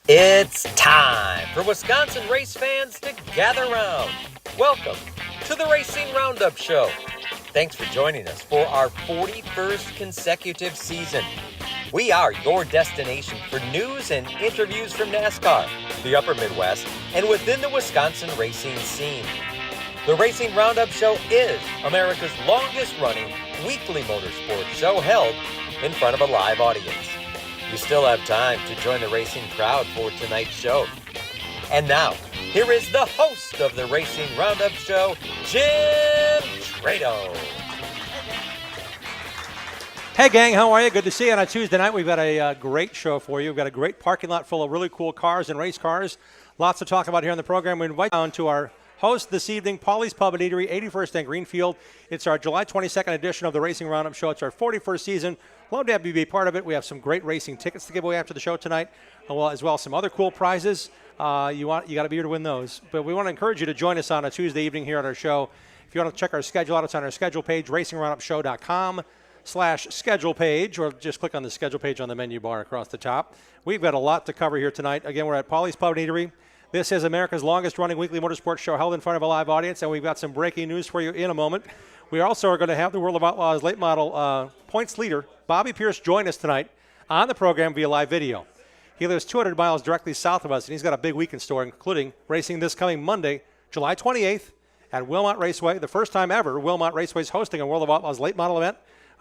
It's time for Wisconsin race fans to gather round. Welcome to the Racing RoundUp Show. Thanks for joining us for our 41st consecutive season. We are your destination for news and interviews from NASCAR, the Upper Midwest, and within the Wisconsin racing scene. The Racing RoundUp Show is America's longest-running weekly motorsports show held in front of a live audience. You still have time to join the racing crowd for tonight's show. And now, here is the host of the Racing RoundUp Show, Jim Trado. Hey gang, how are you? Good to see you on a Tuesday night. We've got a great show for you. We've got a great parking lot full of really cool cars and race cars. Lots to talk about here on the program. We invite you down to our host this evening, Paulie's Pub and Eatery, 81st and Greenfield. It's our July 22nd edition of the Racing RoundUp Show. It's our 41st season. Love to have you be part of it. We have some great racing tickets to give away after the show tonight, as well as some other cool prizes. You got to be here to win those. But we want to encourage you to join us on a Tuesday evening here on our show. If you want to check our schedule out, it's on our schedule page, racingroundupshow.com/schedule page, or just click on the schedule page on the menu bar across the top. We've got a lot to cover here tonight. Again, we're at Paulie's Pub and Eatery. This is America's longest-running weekly motorsports show held in front of a live audience, and we've got some breaking news for you in a moment. We also are going to have the World of Outlaws late model points leader, Bobby Pierce, join us tonight on the program via live video. He lives 200 miles directly south of us, and he's got a big week in store, including racing this coming Monday, July 28th at Wilmot Raceway. The first time ever Wilmot Raceway is hosting a World of Outlaws late model event.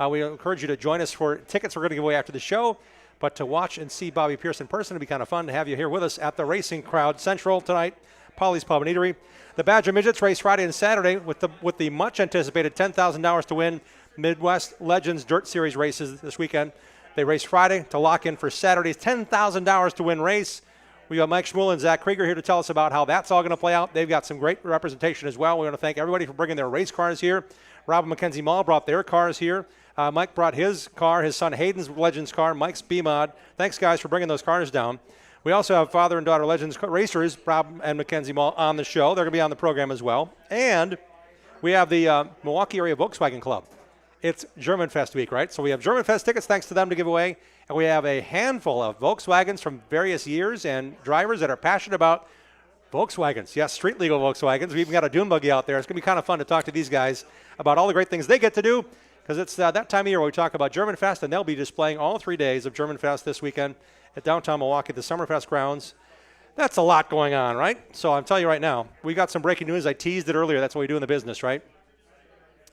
We encourage you to join us for tickets we're going to give away after the show. But to watch and see Bobby Pierce in person, it'd be kind of fun to have you here with us at the Racing Crowd Central tonight, Paulie's Pub and Eatery. The Badger Midgets race Friday and Saturday with the much anticipated $10,000 to win Midwest Legends Dirt Series races this weekend. They race Friday to lock in for Saturday's $10,000 to win race. We got Mike Schmuel and Zach Krieger here to tell us about how that's all going to play out. They've got some great representation as well. We want to thank everybody for bringing their race cars here. Rob and Mackenzie Mall brought their cars here. Mike brought his car, his son Hayden's Legends car, Mike's B-Mod. Thanks, guys, for bringing those cars down. We also have father and daughter Legends racers, Rob and Mackenzie Mall, on the show. They're going to be on the program as well. And we have the Milwaukee Area Volkswagen Club. It's German Fest week, right? So we have German Fest tickets, thanks to them, to give away. And we have a handful of Volkswagens from various years and drivers that are passionate about Volkswagens. Yes, street legal Volkswagens. We even got a dune buggy out there. It's going to be kind of fun to talk to these guys about all the great things they get to do, because it's that time of year where we talk about German Fest, and they'll be displaying all 3 days of German Fest this weekend at downtown Milwaukee, the Summerfest grounds. That's a lot going on, right? So I'm telling you right now, we got some breaking news. I teased it earlier. That's what we do in the business, right?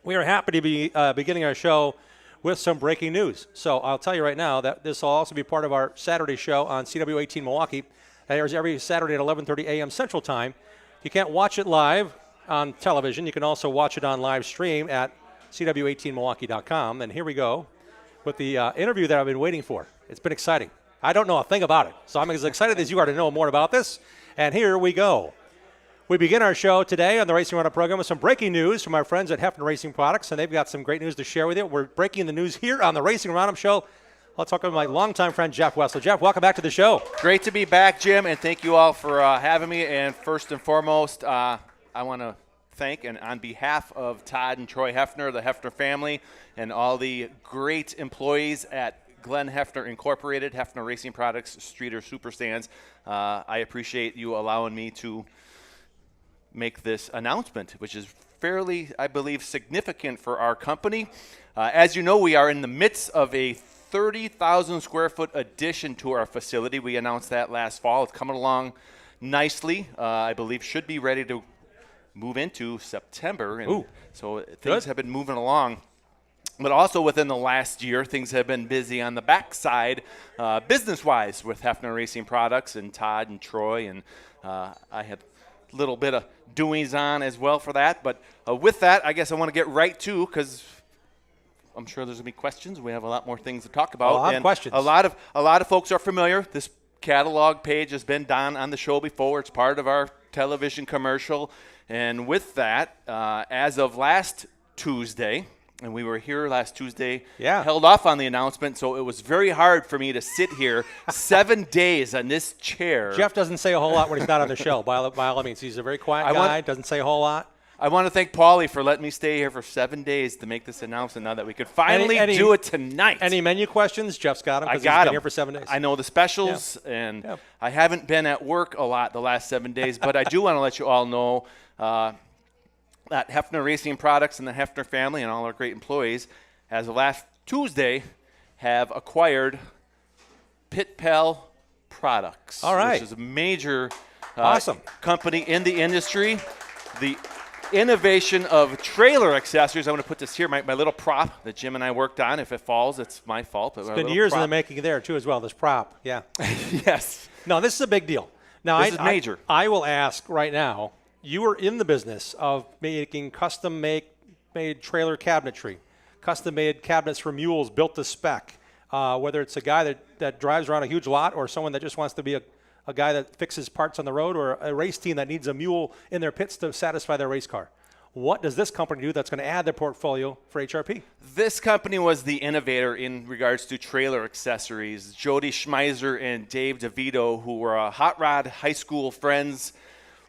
We are happy to be beginning our show with some breaking news. So I'll tell you right now that this will also be part of our Saturday show on CW18 Milwaukee. That airs every Saturday at 11:30 a.m. Central Time. You can't watch it live on television. You can also watch it on live stream at CW18Milwaukee.com. And here we go with the interview that I've been waiting for. It's been exciting. I don't know a thing about it, so I'm as excited as you are to know more about this. And here we go. We begin our show today on the Racing RoundUp program with some breaking news from our friends at Hefner Racing Products, and they've got some great news to share with you. We're breaking the news here on the Racing RoundUp show. I'll talk with my longtime friend, Jeff Wessel. Jeff, welcome back to the show. Great to be back, Jim, and thank you all for having me. And first and foremost, I want to thank, and on behalf of Todd and Troy Hefner, the Hefner family, and all the great employees at Glenn Hefner Incorporated, Hefner Racing Products, Streeter Superstands, I appreciate you allowing me to make this announcement, which is fairly, I believe, significant for our company. As you know, we are in the midst of a 30,000 square foot addition to our facility. We announced that last fall. It's coming along nicely. I believe should be ready to move into September. And so things have been moving along. But also within the last year, things have been busy on the backside, business-wise, with Hefner Racing Products and Todd and Troy. And I had a little bit of doings on as well for that. But with that, I guess I want to get right to, because I'm sure there's going to be questions. We have a lot more things to talk about. A lot of questions. A lot of folks are familiar. This catalog page has been done on the show before. It's part of our television commercial. And with that, as of last Tuesday, and we were here last Tuesday, held off on the announcement, so it was very hard for me to sit here 7 days on this chair. Jeff doesn't say a whole lot when he's not on the show, by all means. He's a very quiet guy, doesn't say a whole lot. I want to thank Paulie for letting me stay here for 7 days to make this announcement now that we could finally do it tonight. Any menu questions? Jeff's got them. I got them. Here for 7 days. I know the specials, and I haven't been at work a lot the last 7 days, but I do want to let you all know that Hefner Racing Products and the Hefner family and all our great employees, as of last Tuesday, have acquired Pit Pal Products, all right, which is a major awesome company in the industry. The innovation of trailer accessories. I'm going to put this here, my little prop that Jim and I worked on. If it falls, it's my fault. It's been years in the making there, too, as well, this prop. Yeah. Yes. No, this is a big deal. Now, this is major. I will ask right now, you are in the business of making custom-made trailer cabinetry, custom-made cabinets for mules built to spec, whether it's a guy that drives around a huge lot or someone that just wants to be a guy that fixes parts on the road, or a race team that needs a mule in their pits to satisfy their race car. What does this company do that's going to add their portfolio for HRP? This company was the innovator in regards to trailer accessories. Jody Schmeiser and Dave DeVito, who were hot rod high school friends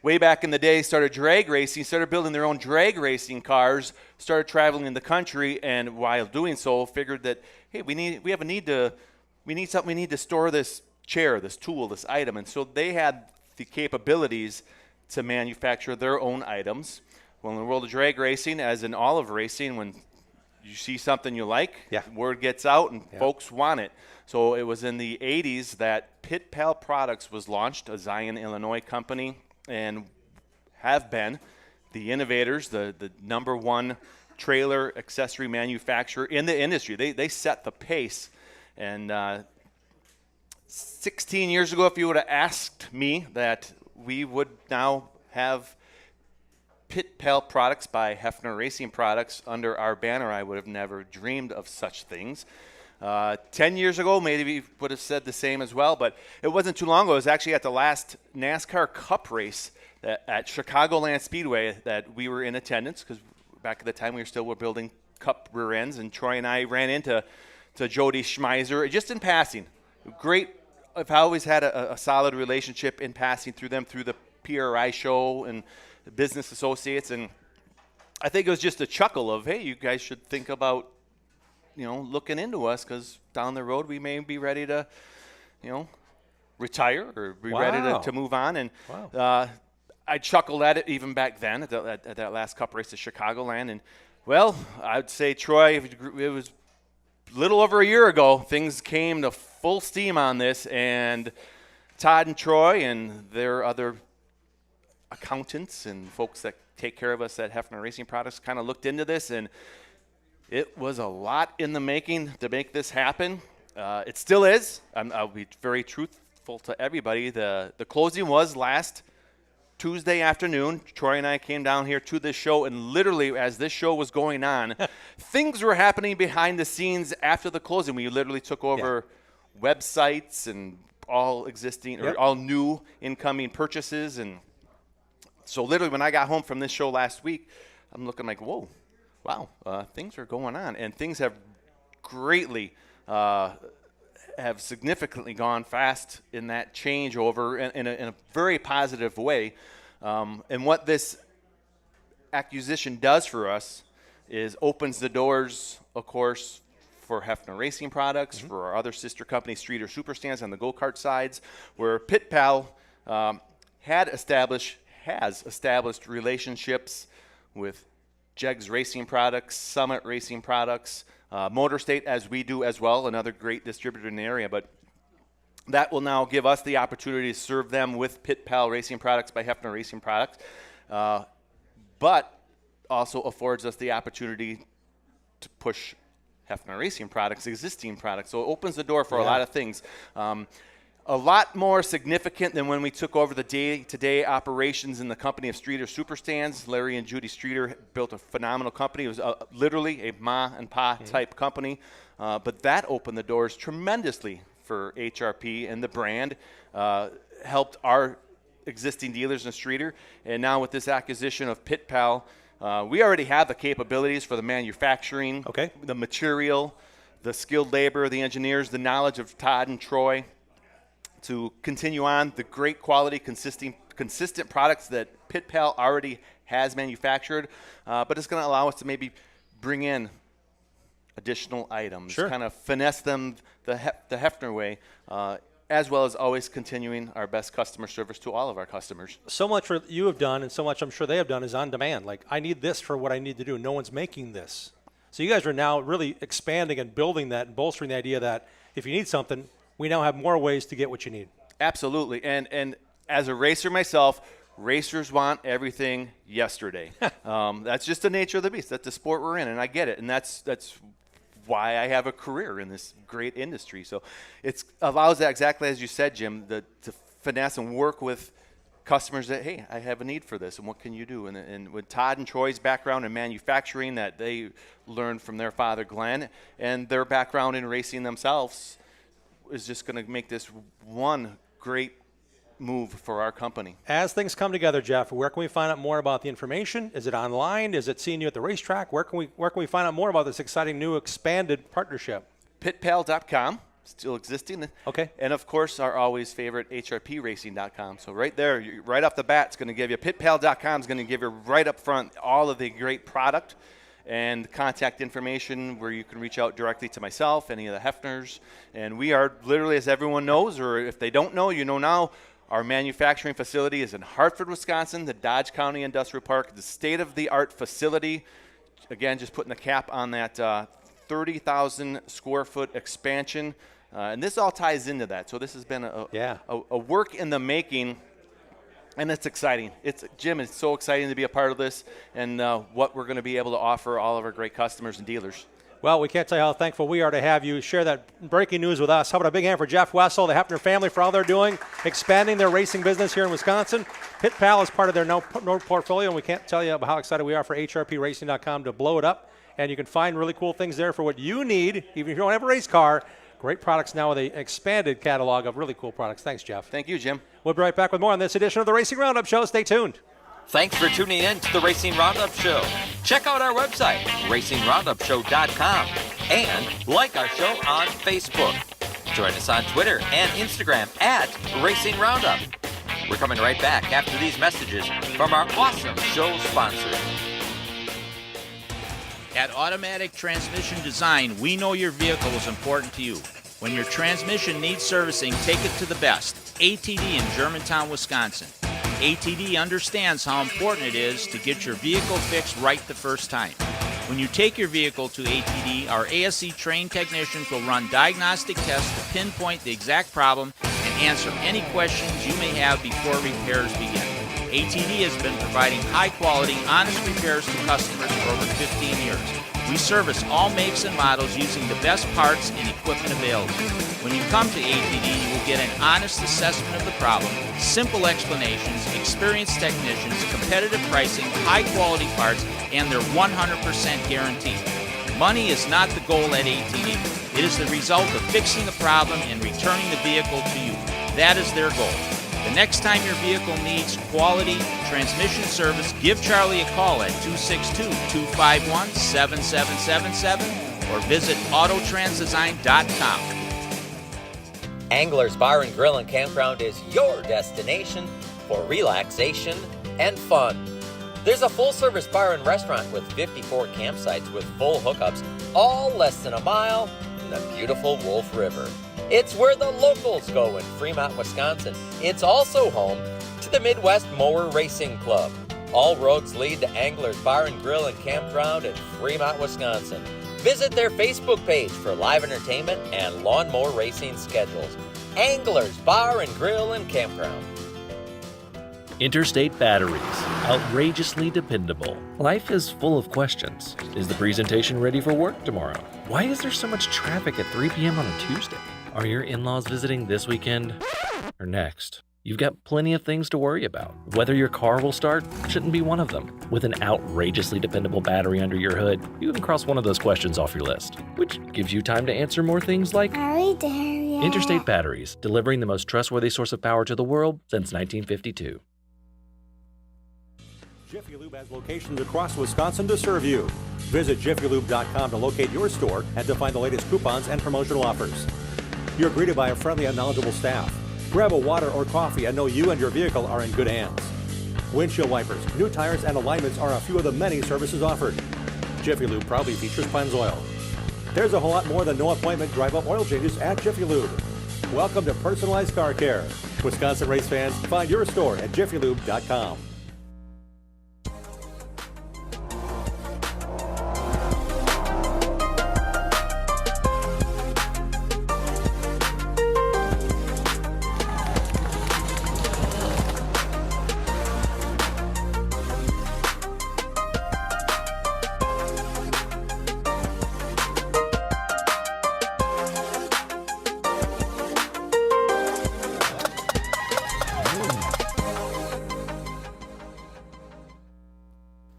way back in the day, started drag racing, started building their own drag racing cars, started traveling in the country, and while doing so, figured that, hey, we need something, we need to store this chair, this tool, this item. And so they had the capabilities to manufacture their own items. Well, in the world of drag racing, as in all of racing, when you see something you like, word gets out and folks want it. So it was in the 80s that Pit Pal Products was launched, a Zion, Illinois company, and have been the innovators, the number one trailer accessory manufacturer in the industry. They set the pace. And 16 years ago, if you would have asked me that we would now have Pit Pal Products by Hefner Racing Products under our banner, I would have never dreamed of such things. 10 years ago, maybe we would have said the same as well, but it wasn't too long ago. It was actually at the last NASCAR Cup race at Chicagoland Speedway that we were in attendance, because back at the time we were building Cup rear ends, and Troy and I ran into Jody Schmeiser just in passing. Great. I've always had a solid relationship in passing through them through the PRI show and the business associates, and I think it was just a chuckle of, hey, you guys should think about, looking into us, because down the road we may be ready to, retire or be ready to move on. And I chuckled at it even back then at that last Cup race at Chicagoland. And, well, I'd say, Troy, it was a little over a year ago, things came to full steam on this, and Todd and Troy and their other accountants and folks that take care of us at Hefner Racing Products kind of looked into this, and it was a lot in the making to make this happen. It still is. I'll be very truthful to everybody. The closing was last Tuesday afternoon. Troy and I came down here to this show, and literally as this show was going on, things were happening behind the scenes after the closing. We literally took over websites and all existing or all new incoming purchases. And so literally when I got home from this show last week, I'm looking like, whoa, wow, things are going on. And things have greatly have significantly gone fast in that changeover in a very positive way. And what this acquisition does for us is opens the doors, of course, for Hefner Racing Products, for our other sister company, Streeter Superstands on the go-kart sides, where Pit Pal has established relationships with Jegs Racing Products, Summit Racing Products, Motor State, as we do as well, another great distributor in the area. But that will now give us the opportunity to serve them with Pit Pal Racing Products by Hefner Racing Products, but also affords us the opportunity to push Hefner Racing Products, existing products. So it opens the door for a lot of things. A lot more significant than when we took over the day-to-day operations in the company of Streeter Superstands. Larry and Judy Streeter built a phenomenal company. It was literally a ma and pa type company. But that opened the doors tremendously for HRP and the brand, helped our existing dealers in Streeter. And now with this acquisition of Pit Pal, we already have the capabilities for the manufacturing, the material, the skilled labor, the engineers, the knowledge of Todd and Troy to continue on the great quality, consistent consistent products that Pit Pal already has manufactured, but it's going to allow us to maybe bring in additional items, Sure. kind of finesse them the Hefner way, as well as always continuing our best customer service to all of our customers. So much what you have done and so much I'm sure they have done is on demand. Like, I need this for what I need to do. No one's making this. So you guys are now really expanding and building that and bolstering the idea that if you need something, we now have more ways to get what you need. Absolutely. And as a racer myself, racers want everything yesterday. That's just the nature of the beast. That's the sport we're in, and I get it. And that's why I have a career in this great industry. So it allows that, exactly as you said, Jim, to finesse and work with customers that, hey, I have a need for this, and what can you do? And with Todd and Troy's background in manufacturing that they learned from their father, Glenn, and their background in racing themselves is just going to make this one great move for our company. As things come together, Jeff, where can we find out more about the information? Is it online? Is it seeing you at the racetrack? Where can we find out more about this exciting new expanded partnership? Pitpal.com, still existing. Okay. And of course, our always favorite HRPRacing.com. So right there, right off the bat, it's going to give you, Pitpal.com is going to give you right up front all of the great product and contact information where you can reach out directly to myself, any of the Hefners. And we are literally, as everyone knows, or if they don't know, you know now, our manufacturing facility is in Hartford, Wisconsin, the Dodge County Industrial Park, the state-of-the-art facility. Again, just putting the cap on that 30,000 square foot expansion. And this all ties into that. So this has been a work in the making, and it's exciting. Jim, it's so exciting to be a part of this and what we're going to be able to offer all of our great customers and dealers. Well, we can't tell you how thankful we are to have you share that breaking news with us. How about a big hand for Jeff Wessel, the Hefner family, for all they're doing, expanding their racing business here in Wisconsin. Pit Pal is part of their North portfolio, and we can't tell you how excited we are for HRPRacing.com to blow it up. And you can find really cool things there for what you need, even if you don't have a race car. Great products now with an expanded catalog of really cool products. Thanks, Jeff. Thank you, Jim. We'll be right back with more on this edition of the Racing Roundup Show. Stay tuned. Thanks for tuning in to the Racing Roundup Show. Check out our website, racingroundupshow.com, and like our show on Facebook. Join us on Twitter and Instagram at Racing Roundup. We're coming right back after these messages from our awesome show sponsors. At Automatic Transmission Design, we know your vehicle is important to you. When your transmission needs servicing, take it to the best. ATD in Germantown, Wisconsin. ATD understands how important it is to get your vehicle fixed right the first time. When you take your vehicle to ATD, our ASE trained technicians will run diagnostic tests to pinpoint the exact problem and answer any questions you may have before repairs begin. ATD has been providing high-quality, honest repairs to customers for over 15 years. We service all makes and models using the best parts and equipment available. When you come to ATD, you will get an honest assessment of the problem, simple explanations, experienced technicians, competitive pricing, high-quality parts, and their 100% guarantee. Money is not the goal at ATD. It is the result of fixing the problem and returning the vehicle to you. That is their goal. The next time your vehicle needs quality transmission service, give Charlie a call at 262-251-7777 or visit autotransdesign.com. Angler's Bar and Grill and Campground is your destination for relaxation and fun. There's a full-service bar and restaurant with 54 campsites with full hookups, all less than a mile from the beautiful Wolf River. It's where the locals go in Fremont, Wisconsin. It's also home to the Midwest Mower Racing Club. All roads lead to Angler's Bar and Grill and Campground in Fremont, Wisconsin. Visit their Facebook page for live entertainment and lawnmower racing schedules. Angler's Bar and Grill and Campground. Interstate Batteries, outrageously dependable. Life is full of questions. Is the presentation ready for work tomorrow? Why is there so much traffic at 3 p.m. on a Tuesday? Are your in-laws visiting this weekend or next? You've got plenty of things to worry about. Whether your car will start shouldn't be one of them. With an outrageously dependable battery under your hood, you can cross one of those questions off your list, which gives you time to answer more things like, are we there yet? Interstate Batteries, delivering the most trustworthy source of power to the world since 1952. Jiffy Lube has locations across Wisconsin to serve you. Visit jiffylube.com to locate your store and to find the latest coupons and promotional offers. You're greeted by a friendly and knowledgeable staff. Grab a water or coffee and know you and your vehicle are in good hands. Windshield wipers, new tires, and alignments are a few of the many services offered. Jiffy Lube proudly features Pennzoil. There's a whole lot more than no appointment drive-up oil changes at Jiffy Lube. Welcome to personalized car care. Wisconsin race fans, find your store at jiffylube.com.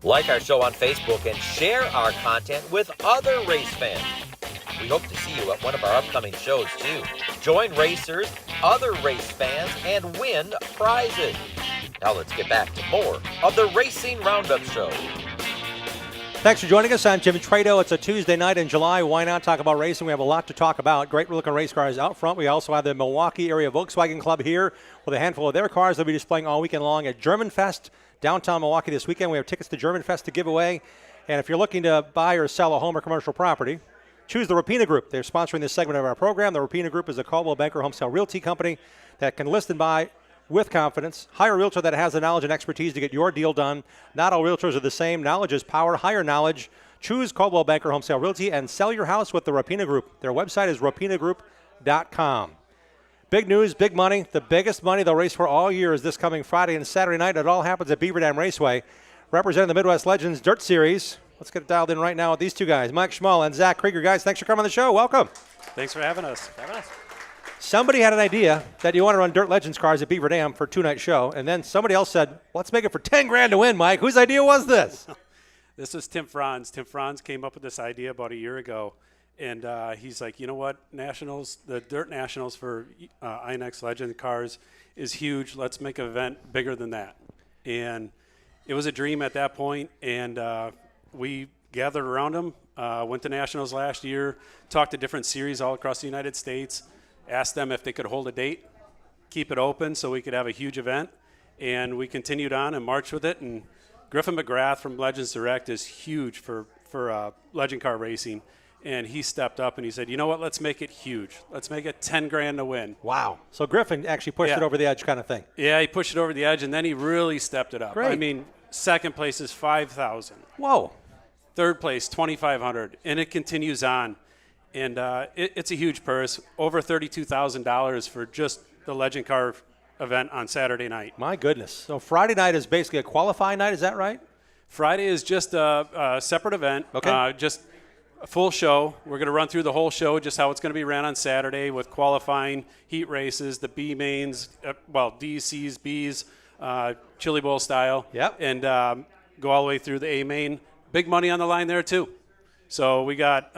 Like our show on Facebook and share our content with other race fans. We hope to see you at one of our upcoming shows too. Join racers, other race fans, and win prizes. Now let's get back to more of the Racing Roundup Show. Thanks for joining us. I'm Jim Trado. It's a Tuesday night in July. Why not talk about racing? We have a lot to talk about. Great looking race cars out front. We also have the Milwaukee Area Volkswagen Club here with a handful of their cars they'll be displaying all weekend long at German Fest, downtown Milwaukee this weekend. We have tickets to German Fest to give away. And if you're looking to buy or sell a home or commercial property, choose the Rapina Group. They're sponsoring this segment of our program. The Rapina Group is a Coldwell Banker Home Sale Realty company that can list and buy with confidence. Hire a realtor that has the knowledge and expertise to get your deal done. Not all realtors are the same. Knowledge is power. Hire knowledge. Choose Coldwell Banker Home Sale Realty and sell your house with the Rapina Group. Their website is rapinagroup.com. Big news, big money. The biggest money they'll race for all year is this coming Friday and Saturday night. It all happens at Beaver Dam Raceway. Representing the Midwest Legends Dirt Series. Let's get it dialed in right now with these two guys, Mike Schmall and Zach Krieger. Guys, thanks for coming on the show. Welcome. Thanks for having us. Somebody had an idea that you want to run Dirt Legends cars at Beaver Dam for a two-night show, and then somebody else said, let's make it for $10,000 to win, Mike. Whose idea was this? This is Tim Franz. Tim Franz came up with this idea about a year ago, and he's like, you know what, Nationals, the Dirt Nationals for INX Legend cars is huge. Let's make an event bigger than that. And it was a dream at that point, and we gathered around him, went to Nationals last year, talked to different series all across the United States, asked them if they could hold a date, keep it open so we could have a huge event, and we continued on and marched with it. And Griffin McGrath from Legends Direct is huge for legend car racing, and he stepped up and he said, you know what, let's make it huge. Let's make it $10,000 to win. Wow. So Griffin actually pushed it over the edge kind of thing. Yeah, he pushed it over the edge, and then he really stepped it up. Great. I mean, second place is $5,000. Whoa. Third place, $2,500, and it continues on. And it's a huge purse, over $32,000 for just the legend car event on Saturday night. My goodness. So Friday night is basically a qualifying night, is that right? Friday is just a separate event. Okay. Just a full show. We're going to run through the whole show, just how it's going to be ran on Saturday with qualifying, heat races, the B mains, D's, C's, B's, Chili Bowl style. Yep. And go all the way through the A main. Big money on the line there, too. So we got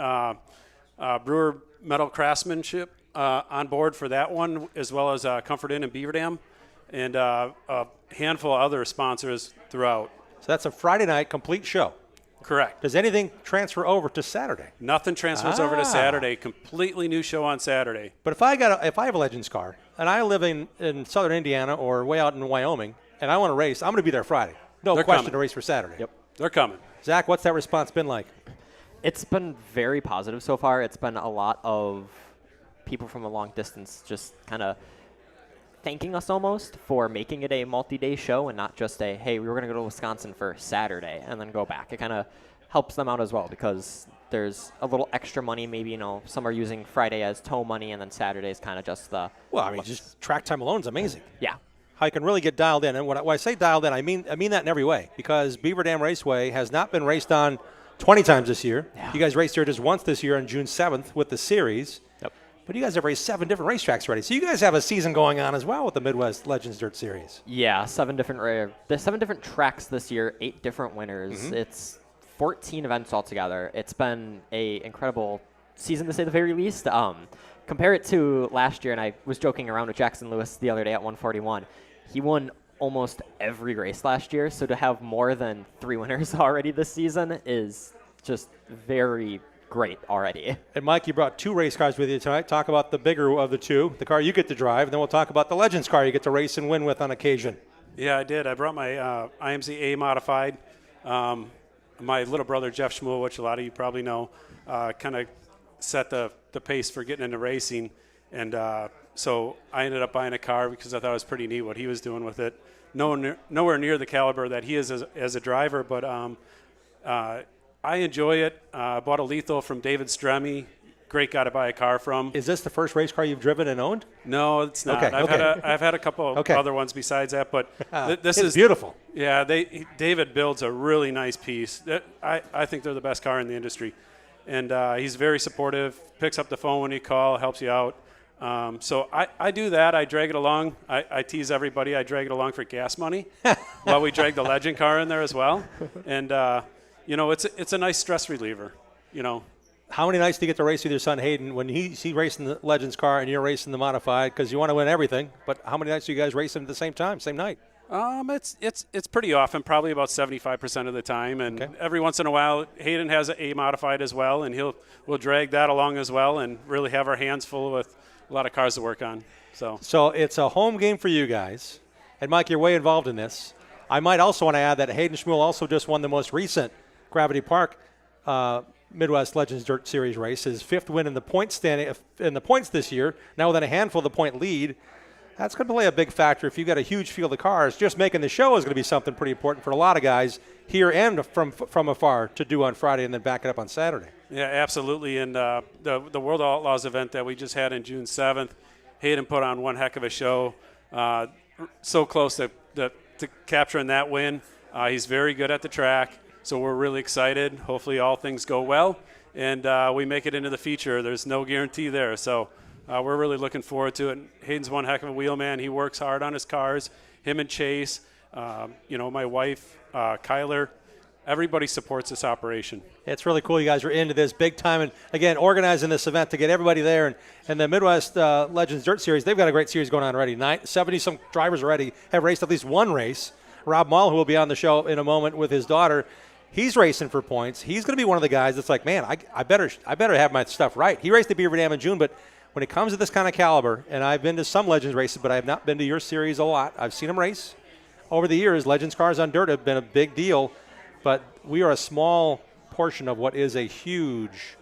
Brewer Metal Craftsmanship on board for that one, as well as Comfort Inn and Beaver Dam, and a handful of other sponsors throughout. So that's a Friday night complete show. Correct. Does anything transfer over to Saturday? Nothing transfers over to Saturday. Completely new show on Saturday. But if I have a Legends car and I live in southern Indiana or way out in Wyoming and I want to race, I'm going to be there Friday. They're question coming. to race for Saturday. Yep. They're coming. Zach, what's that response been like? It's been very positive so far. It's been a lot of people from a long distance just kind of thanking us almost for making it a multi-day show and not just a, hey, we were going to go to Wisconsin for Saturday and then go back. It kind of helps them out as well because there's a little extra money. Maybe, some are using Friday as tow money and then Saturday is kind of just the... Well, I mean, just track time alone is amazing. Yeah. How you can really get dialed in. And when I say dialed in, I mean that in every way because Beaver Dam Raceway has not been raced on 20 times this year. Yeah. You guys raced here just once this year on June 7th with the series. Yep. But you guys have raced 7 different racetracks already. So you guys have a season going on as well with the Midwest Legends Dirt Series. Yeah, 7 different tracks this year, 8 different winners. Mm-hmm. It's 14 events altogether. It's been a incredible season to say the very least. Compare it to last year, and I was joking around with Jackson Lewis the other day at 141. He won almost every race last year, so to have more than 3 winners already this season is just very great already. And Mike, you brought 2 race cars with you tonight. Talk about the bigger of the 2, the car you get to drive, and then we'll talk about the Legends car you get to race and win with on occasion. Yeah, I did. I brought my IMC A modified. My little brother Jeff Schmuel, which a lot of you probably know, kind of set the pace for getting into racing, and so I ended up buying a car because I thought it was pretty neat what he was doing with it. Nowhere near the caliber that he is as a driver, but I enjoy it. Bought a lethal from David Stremme. Great guy to buy a car from. Is this the first race car you've driven and owned? No, it's not. Okay, I've had a couple of other ones besides that, but this is beautiful. Yeah, David builds a really nice piece. I think they're the best car in the industry, and he's very supportive. Picks up the phone when you call, helps you out. So I do that. I drag it along. I tease everybody. I drag it along for gas money while we drag the Legend car in there as well. And it's a nice stress reliever. How many nights do you get to race with your son Hayden when he's racing the Legends car and you're racing the modified? Because you want to win everything. But how many nights do you guys race at the same time, same night? It's pretty often, probably about 75% of the time, and every once in a while, Hayden has an A modified as well, and we'll drag that along as well, and really have our hands full with a lot of cars to work on. So it's a home game for you guys, and Mike, you're way involved in this. I might also want to add that Hayden Schmuel also just won the most recent Gravity Park Midwest Legends Dirt Series race, his 5th win in the points this year. Now with a handful of the point lead. That's going to play a big factor. If you've got a huge field of cars, just making the show is going to be something pretty important for a lot of guys here and from afar to do on Friday and then back it up on Saturday. Yeah, absolutely. And the World Outlaws event that we just had on June 7th, Hayden put on one heck of a show. So close to capturing that win. He's very good at the track, so we're really excited. Hopefully all things go well, and we make it into the feature. There's no guarantee there, so we're really looking forward to it. Hayden's one heck of a wheelman. He works hard on his cars. Him and Chase, my wife, Kyler, everybody supports this operation. It's really cool you guys are into this big time. And, again, organizing this event to get everybody there. And the Midwest Legends Dirt Series, they've got a great series going on already. 70-some drivers already have raced at least one race. Rob Mull, who will be on the show in a moment with his daughter, he's racing for points. He's going to be one of the guys that's like, man, I better have my stuff right. He raced at Beaver Dam in June, but when it comes to this kind of caliber, and I've been to some Legends races, but I have not been to your series a lot. I've seen them race. Over the years, Legends cars on dirt have been a big deal, but we are a small portion of what is a huge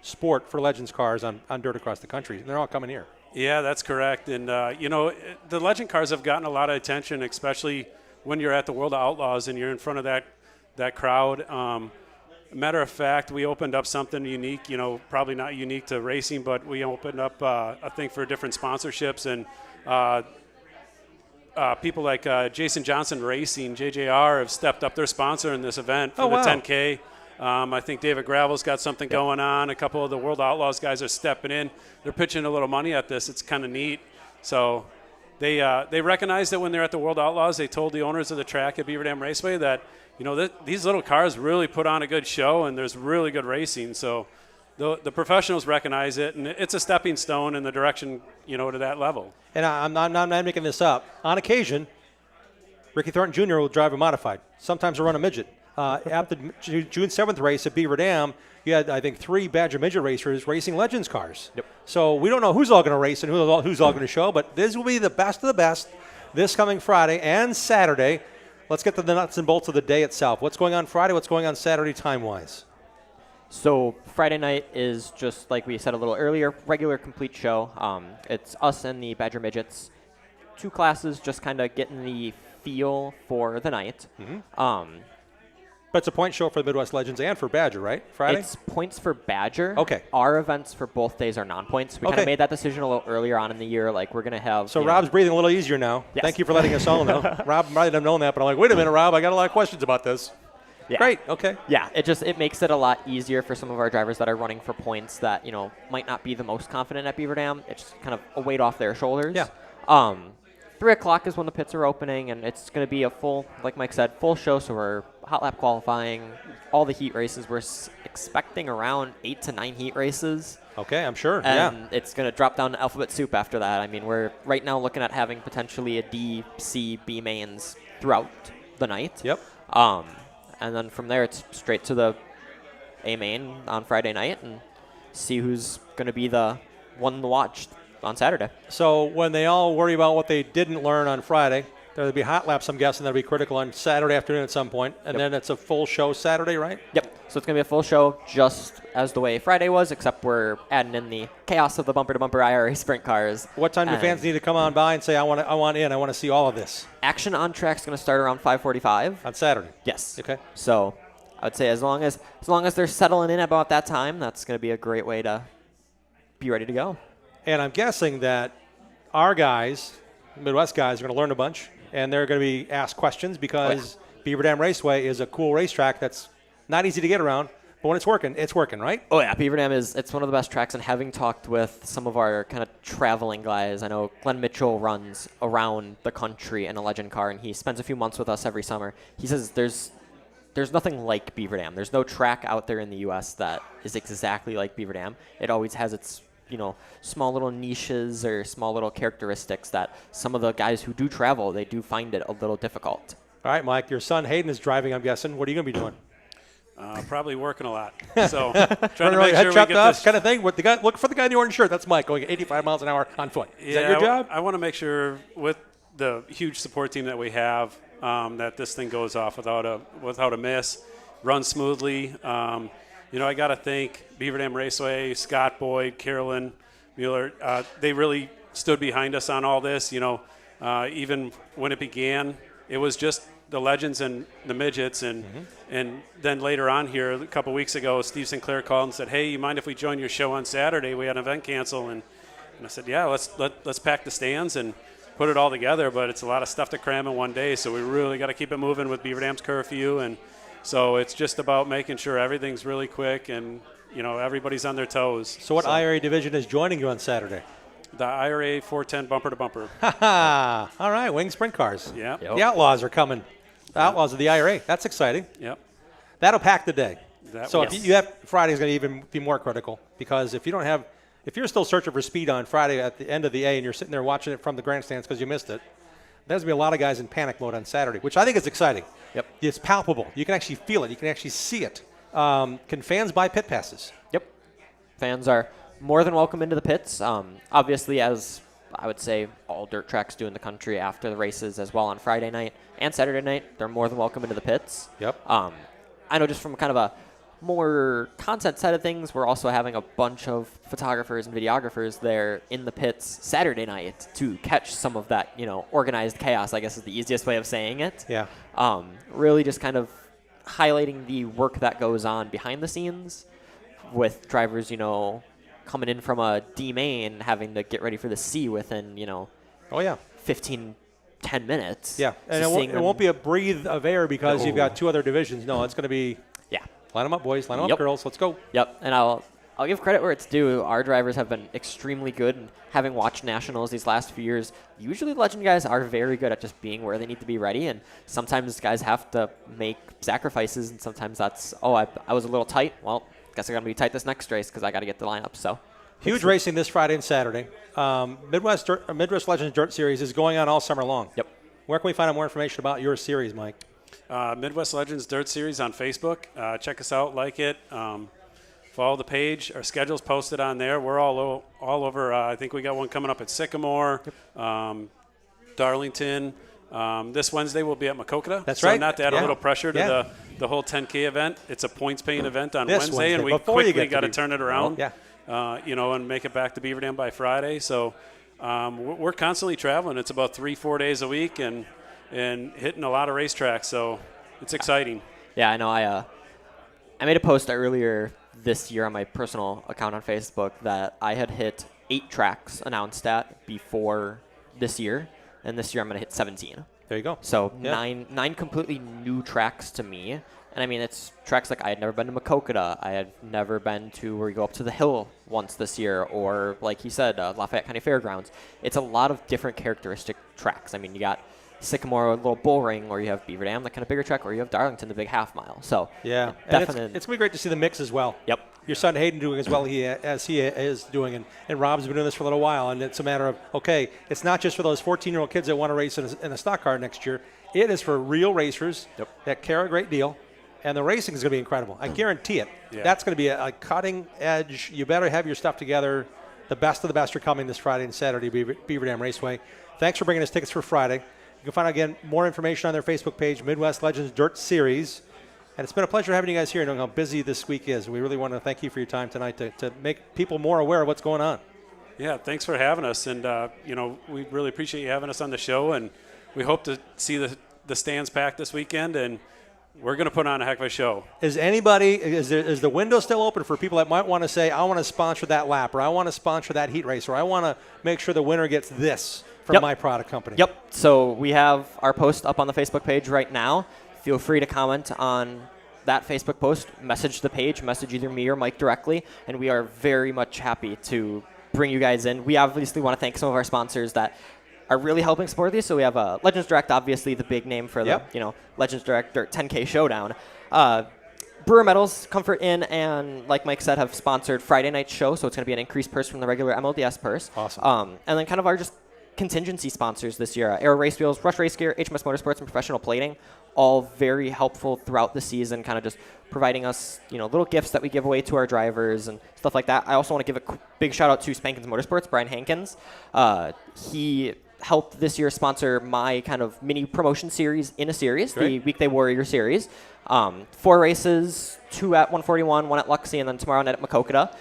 sport for Legends cars on dirt across the country, and they're all coming here. Yeah, that's correct. And, the Legend cars have gotten a lot of attention, especially when you're at the World of Outlaws and you're in front of that crowd. Matter of fact, we opened up something unique, probably not unique to racing, but we opened up a thing for different sponsorships, and people like Jason Johnson Racing, JJR, have stepped up their sponsor in this event for the 10K. I think David Gravel's got something going on. A couple of the World Outlaws guys are stepping in. They're pitching a little money at this. It's kind of neat. So they recognized that when they're at the World Outlaws, they told the owners of the track at Beaver Dam Raceway that, these little cars really put on a good show, and there's really good racing. So the professionals recognize it, and it's a stepping stone in the direction, to that level. And I'm not making this up. On occasion, Ricky Thornton Jr. will drive a modified. Sometimes he'll run a midget. At the June 7th race at Beaver Dam, you had, I think, 3 Badger midget racers racing Legends cars. Yep. So we don't know who's all going to race and who's all going to show, but this will be the best of the best this coming Friday and Saturday. Let's get to the nuts and bolts of the day itself. What's going on Friday? What's going on Saturday time-wise? So Friday night is just like we said a little earlier, regular complete show. It's us and the Badger Midgets. 2 classes, just kind of getting the feel for the night. Mm-hmm. But it's a point show for the Midwest Legends and for Badger, right? Friday? It's points for Badger. Okay. Our events for both days are non-points. We kind of made that decision a little earlier on in the year. Like, we're going to have... So Rob's breathing a little easier now. Yes. Thank you for letting us all know. Rob might have known that, but I'm like, wait a minute, Rob, I got a lot of questions about this. Yeah. Great, okay. Yeah, it makes it a lot easier for some of our drivers that are running for points that, might not be the most confident at Beaver Dam. It's just kind of a weight off their shoulders. Yeah. 3 o'clock is when the pits are opening, and it's going to be a full, like Mike said, full show. So we're hot lap qualifying, all the heat races. We're expecting around 8 to 9 heat races. Okay, I'm sure. And it's going to drop down to alphabet soup after that. I mean, we're right now looking at having potentially a D, C, B mains throughout the night. Yep. And then from there, it's straight to the A main on Friday night and see who's going to be the one to watch on Saturday. So when they all worry about what they didn't learn on Friday, there'll be hot laps, I'm guessing, that'll be critical on Saturday afternoon at some point, and then it's a full show Saturday, right? Yep. So it's going to be a full show just as the way Friday was, except we're adding in the chaos of the bumper-to-bumper IRA sprint cars. What time do fans need to come on by and say, I want to see all of this? Action on track's going to start around 5:45. On Saturday? Yes. Okay. So I would say as long as they're settling in about that time, that's going to be a great way to be ready to go. And I'm guessing that our guys, Midwest guys, are going to learn a bunch, and they're going to be asked questions because Beaver Dam Raceway is a cool racetrack that's not easy to get around, but when it's working, right? Oh, yeah. Beaver Dam it's one of the best tracks, and having talked with some of our kind of traveling guys, I know Glenn Mitchell runs around the country in a Legend car, and he spends a few months with us every summer. He says there's nothing like Beaver Dam. There's no track out there in the U.S. that is exactly like Beaver Dam. It always has its small little niches or small little characteristics that some of the guys who do travel, they do find it a little difficult. All right, Mike, your son Hayden is driving, I'm guessing. What are you going to be doing? Probably working a lot. So trying to make make head sure we chopped get off this. kind of thing. Look for the guy in the orange shirt. That's Mike going 85 miles an hour on foot. Is that your job? I want to make sure with the huge support team that we have that this thing goes off without a miss, runs smoothly. I got to thank Beaver Dam Raceway, Scott Boyd, Carolyn Mueller. They really stood behind us on all this. Even when it began, it was just the legends and the midgets, and then later on here, a couple weeks ago, Steve Sinclair called and said, "Hey, you mind if we join your show on Saturday? We had an event cancel." And I said, "Yeah, let's pack the stands and put it all together." But it's a lot of stuff to cram in one day, so we really got to keep it moving with Beaver Dam's curfew, and so it's just about making sure everything's really quick and everybody's on their toes. So what IRA division is joining you on Saturday? The IRA 410 bumper to bumper. All right, wing sprint cars. Yeah. The Outlaws are coming. The Outlaws of the IRA. That's exciting. Yep. That'll pack the day. So if you have Friday's going to even be more critical because if you're still searching for speed on Friday at the end of the A and you're sitting there watching it from the grandstands because you missed it, there's going to be a lot of guys in panic mode on Saturday, which I think is exciting. Yep. It's palpable. You can actually feel it. You can actually see it. Can fans buy pit passes? Yep. Fans are more than welcome into the pits. Obviously, as I would say all dirt tracks do in the country after the races as well on Friday night and Saturday night, they're more than welcome into the pits. Yep. I know just from kind of a more content side of things, we're also having a bunch of photographers and videographers there in the pits Saturday night to catch some of that, organized chaos, I guess is the easiest way of saying it. Yeah. Really just kind of highlighting the work that goes on behind the scenes with drivers, coming in from a D main, having to get ready for the C within, 10 minutes. Yeah, and it won't be a breathe of air because you've got two other divisions. No, it's going to be line them up, boys, line them up, girls, let's go. Yep, and I'll give credit where it's due. Our drivers have been extremely good, and having watched Nationals these last few years, usually Legend guys are very good at just being where they need to be ready, and sometimes guys have to make sacrifices, and sometimes that's, I was a little tight. Well, guess I got to be tight this next race because I got to get the lineup, so. Huge racing this Friday and Saturday. Midwest Legends Dirt Series is going on all summer long. Yep. Where can we find out more information about your series, Mike? Midwest Legends Dirt Series on Facebook. Check us out, like it. Follow the page. Our schedule's posted on there. We're all over. I think we got one coming up at Sycamore, Darlington. This Wednesday we'll be at Macokota. That's so right. Not to add a little pressure to the whole 10K event. It's a points-paying event on Wednesday, and we quickly got to turn it around. And make it back to Beaver Dam by Friday. So we're constantly traveling. It's about 3-4 days a week and hitting a lot of racetracks. So it's exciting. Yeah, I know. I made a post earlier this year on my personal account on Facebook that I had hit 8 tracks announced at before this year, and this year I'm going to hit 17. There you go. So nine completely new tracks to me. And I mean, it's tracks like I had never been to Macokota. I had never been to where you go up to the hill once this year, or like he said, Lafayette County Fairgrounds. It's a lot of different characteristic tracks. I mean, you got Sycamore, a little bull ring, or you have Beaver Dam, that kind of bigger track, or you have Darlington, the big half mile. So yeah, it's going to be great to see the mix as well. Yep. Your son Hayden doing as well as he is doing, and Rob's been doing this for a little while, and it's a matter of, okay, it's not just for those 14-year-old kids that want to race in a stock car next year. It is for real racers that care a great deal, and the racing is going to be incredible. I guarantee it. Yeah. That's going to be a cutting edge. You better have your stuff together. The best of the best are coming this Friday and Saturday, Beaver Dam Raceway. Thanks for bringing us tickets for Friday. You can find out, again, more information on their Facebook page, Midwest Legends Dirt Series. And it's been a pleasure having you guys here, knowing how busy this week is. We really want to thank you for your time tonight to make people more aware of what's going on. Yeah, thanks for having us. And, we really appreciate you having us on the show. And we hope to see the stands packed this weekend. And we're going to put on a heck of a show. Is the window still open for people that might want to say, I want to sponsor that lap, or I want to sponsor that heat race, or I want to make sure the winner gets this from my product company? Yep. So we have our post up on the Facebook page right now. Feel free to comment on that Facebook post, message the page, message either me or Mike directly, and we are very much happy to bring you guys in. We obviously want to thank some of our sponsors that are really helping support these. So we have Legends Direct, obviously the big name for the Legends Direct Dirt 10K Showdown. Brewer Metals, Comfort Inn, and like Mike said, have sponsored Friday night's show, so it's going to be an increased purse from the regular MLDS purse. Awesome. And then kind of our just contingency sponsors this year, Aero Race Wheels, Rush Race Gear, HMS Motorsports, and Professional Plating, all very helpful throughout the season, kind of just providing us, little gifts that we give away to our drivers and stuff like that. I also want to give a big shout out to Spankins Motorsports, Brian Hankins. He helped this year sponsor my kind of mini promotion series in a series, the Weekday Warrior Series. 4 races, 2 at 141, 1 at Luxie, and then tomorrow night at Macokota.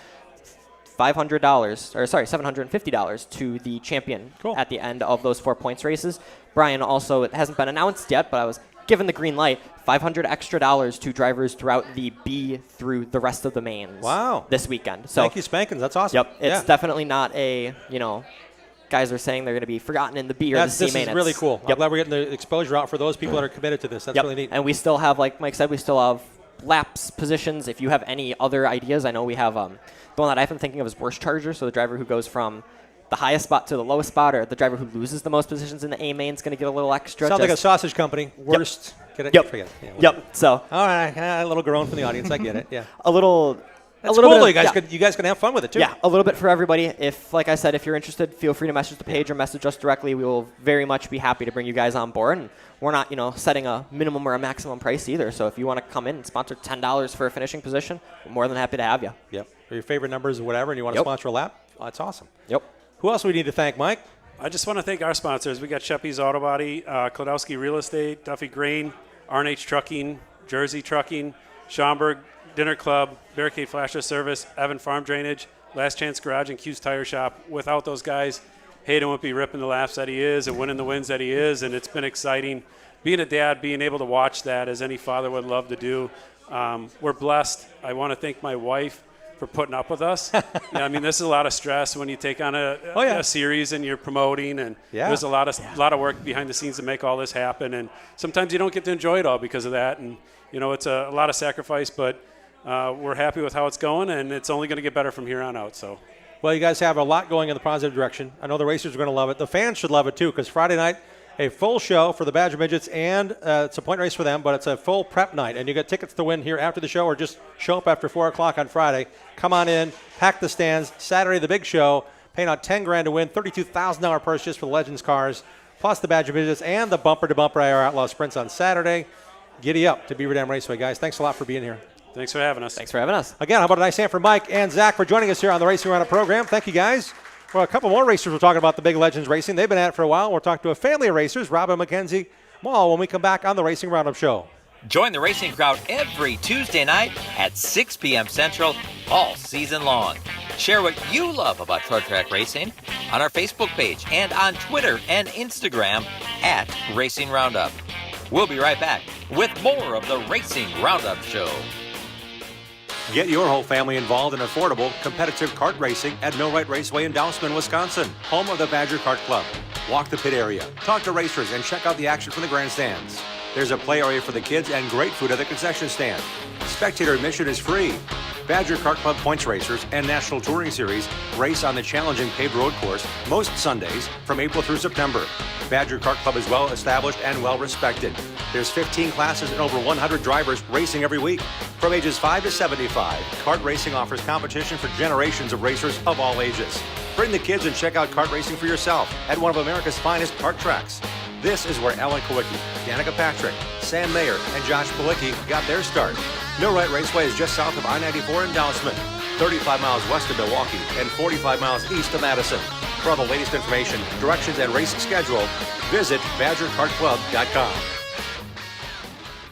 $750 to the champion at the end of those 4 points races. Brian also, it hasn't been announced yet, but I was given the green light, $500 extra to drivers throughout the B through the rest of the mains. Wow. This weekend. So thank you, Spankins. That's awesome. Yep. It's definitely not a, guys are saying they're going to be forgotten in the B or the C main. This is really cool. I'm glad we're getting the exposure out for those people that are committed to this. That's really neat. And we still have, like Mike said, we still have laps positions. If you have any other ideas, I know we have the one that I've been thinking of is worst charger, so the driver who goes from the highest spot to the lowest spot, or the driver who loses the most positions in the A main is going to get a little extra. Sounds like a sausage company. Worst. Yep. Get it? Forget it. Yeah, So. All right. A little groan from the audience. I get it. Yeah. A little. That's cool. Bit of, you guys can have fun with it too. Yeah, a little bit for everybody. If, like I said, if you're interested, feel free to message the page or message us directly. We will very much be happy to bring you guys on board. And we're not, setting a minimum or a maximum price either. So if you want to come in and sponsor $10 for a finishing position, we're more than happy to have you. Yep. Or your favorite numbers or whatever, and you want to sponsor a lap, that's awesome. Yep. Who else do we need to thank, Mike? I just want to thank our sponsors. We got Sheppy's Auto Body, Klodowski Real Estate, Duffy Grain, R&H Trucking, Jersey Trucking, Schaumburg Dinner Club, Barricade Flasher Service, Evan Farm Drainage, Last Chance Garage, and Q's Tire Shop. Without those guys, Hayden wouldn't be ripping the laps that he is and winning the wins that he is, and it's been exciting. Being a dad, being able to watch that, as any father would love to do. We're blessed. I want to thank my wife for putting up with us. This is a lot of stress when you take on a series and you're promoting, and there's a lot of work behind the scenes to make all this happen, and sometimes you don't get to enjoy it all because of that, and it's a lot of sacrifice, but we're happy with how it's going, and it's only going to get better from here on out. So, well, you guys have a lot going in the positive direction. I know the racers are going to love it. The fans should love it too, because Friday night, a full show for the Badger Midgets, and it's a point race for them, but it's a full prep night, and you get tickets to win here after the show, or just show up after 4 o'clock on Friday. Come on in, pack the stands. Saturday, the big show, paying out $10,000 to win, $32,000 purse just for the Legends cars, plus the Badger Midgets and the bumper-to-bumper IR Outlaw Sprints on Saturday. Giddy up to Beaver Dam Raceway, guys. Thanks a lot for being here. Thanks for having us. Thanks for having us. Again, how about a nice hand for Mike and Zach for joining us here on the Racing RoundUp program. Thank you, guys. Well, a couple more racers we're talking about the big Legends racing. They've been at it for a while. We'll talk to a family of racers, Rob and Mackenzie Mall, when we come back on the Racing RoundUp show. Join the racing crowd every Tuesday night at 6 p.m. Central all season long. Share what you love about short track racing on our Facebook page and on Twitter and Instagram at Racing RoundUp. We'll be right back with more of the Racing RoundUp show. Get your whole family involved in affordable, competitive kart racing at Millwright Raceway in Dousman, Wisconsin, home of the Badger Kart Club. Walk the pit area, talk to racers, and check out the action from the grandstands. There's a play area for the kids and great food at the concession stand. Spectator admission is free. Badger Kart Club Points Racers and National Touring Series race on the challenging paved road course most Sundays from April through September. Badger Kart Club is well established and well respected. There's 15 classes and over 100 drivers racing every week. From ages 5 to 75, kart racing offers competition for generations of racers of all ages. Bring the kids and check out kart racing for yourself at one of America's finest kart tracks. This is where Alan Kowicki, Danica Patrick, Sam Mayer, and Josh Palicki got their start. Millwright Raceway is just south of I-94 in Dousman, 35 miles west of Milwaukee, and 45 miles east of Madison. For all the latest information, directions, and race schedule, visit BadgerKartClub.com.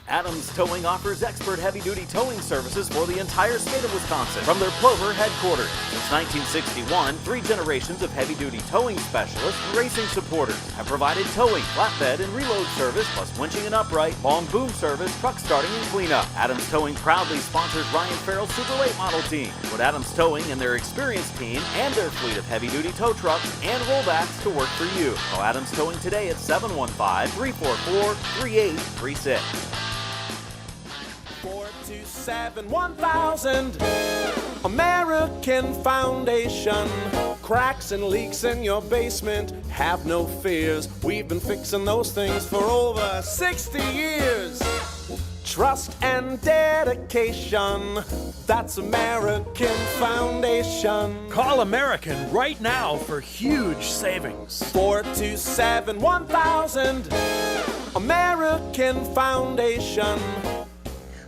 Adams Towing offers expert heavy-duty towing services for the entire state of Wisconsin from their Plover headquarters. Since 1961, 3 generations of heavy-duty towing specialists and racing supporters have provided towing, flatbed, and reload service, plus winching and upright, long boom service, truck starting, and cleanup. Adams Towing proudly sponsors Ryan Farrell's Super Late Model team. Put Adams Towing and their experienced team and their fleet of heavy-duty tow trucks and rollbacks to work for you. Call Adams Towing today at 715-344-3836. 427-1000 American Foundation. Cracks and leaks in your basement, have no fears. We've been fixing those things for over 60 years. Trust and dedication, that's American Foundation. Call American right now for huge savings. 427-1000 American Foundation.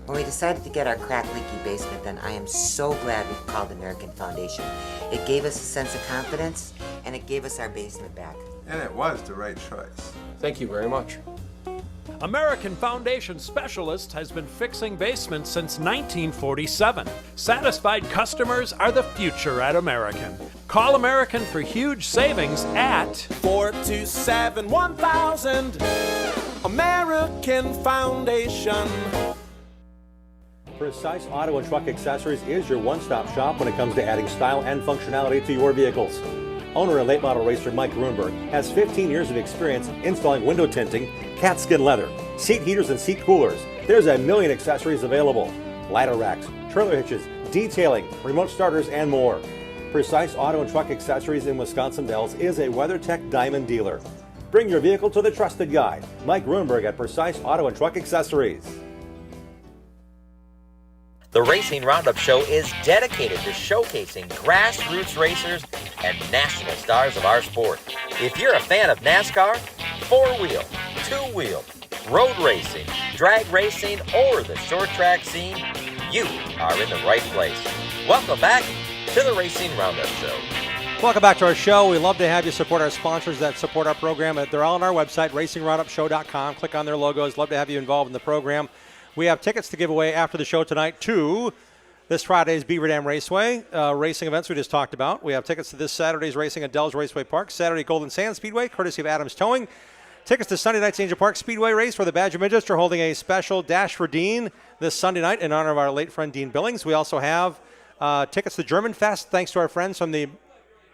When we decided to get our crack-leaky basement done, I am so glad we called American Foundation. It gave us a sense of confidence, and it gave us our basement back. And it was the right choice. Thank you very much. American Foundation Specialist has been fixing basements since 1947. Satisfied customers are the future at American. Call American for huge savings at 427-1000 American Foundation. Precise Auto and Truck Accessories is your one-stop shop when it comes to adding style and functionality to your vehicles. Owner and late model racer Mike Grunberg has 15 years of experience installing window tinting, cat skin leather, seat heaters, and seat coolers. There's a million accessories available. Ladder racks, trailer hitches, detailing, remote starters, and more. Precise Auto and Truck Accessories in Wisconsin Dells is a WeatherTech Diamond dealer. Bring your vehicle to the trusted guy, Mike Grunberg at Precise Auto and Truck Accessories. The Racing Roundup Show is dedicated to showcasing grassroots racers and national stars of our sport. If you're a fan of NASCAR, four-wheel, two-wheel, road racing, drag racing, or the short track scene, you are in the right place. Welcome back to the Racing Roundup Show. Welcome back to our show. We love to have you support our sponsors that support our program. They're all on our website, racingroundupshow.com. Click on their logos. Love to have you involved in the program. We have tickets to give away after the show tonight to this Friday's Beaver Dam Raceway racing events we just talked about. We have tickets to this Saturday's racing at Dells Raceway Park, Saturday Golden Sands Speedway, courtesy of Adams Towing. Tickets to Sunday night's Angel Park Speedway race where the Badger Midgets are holding a special Dash for Dean this Sunday night in honor of our late friend Dean Billings. We also have tickets to German Fest thanks to our friends from the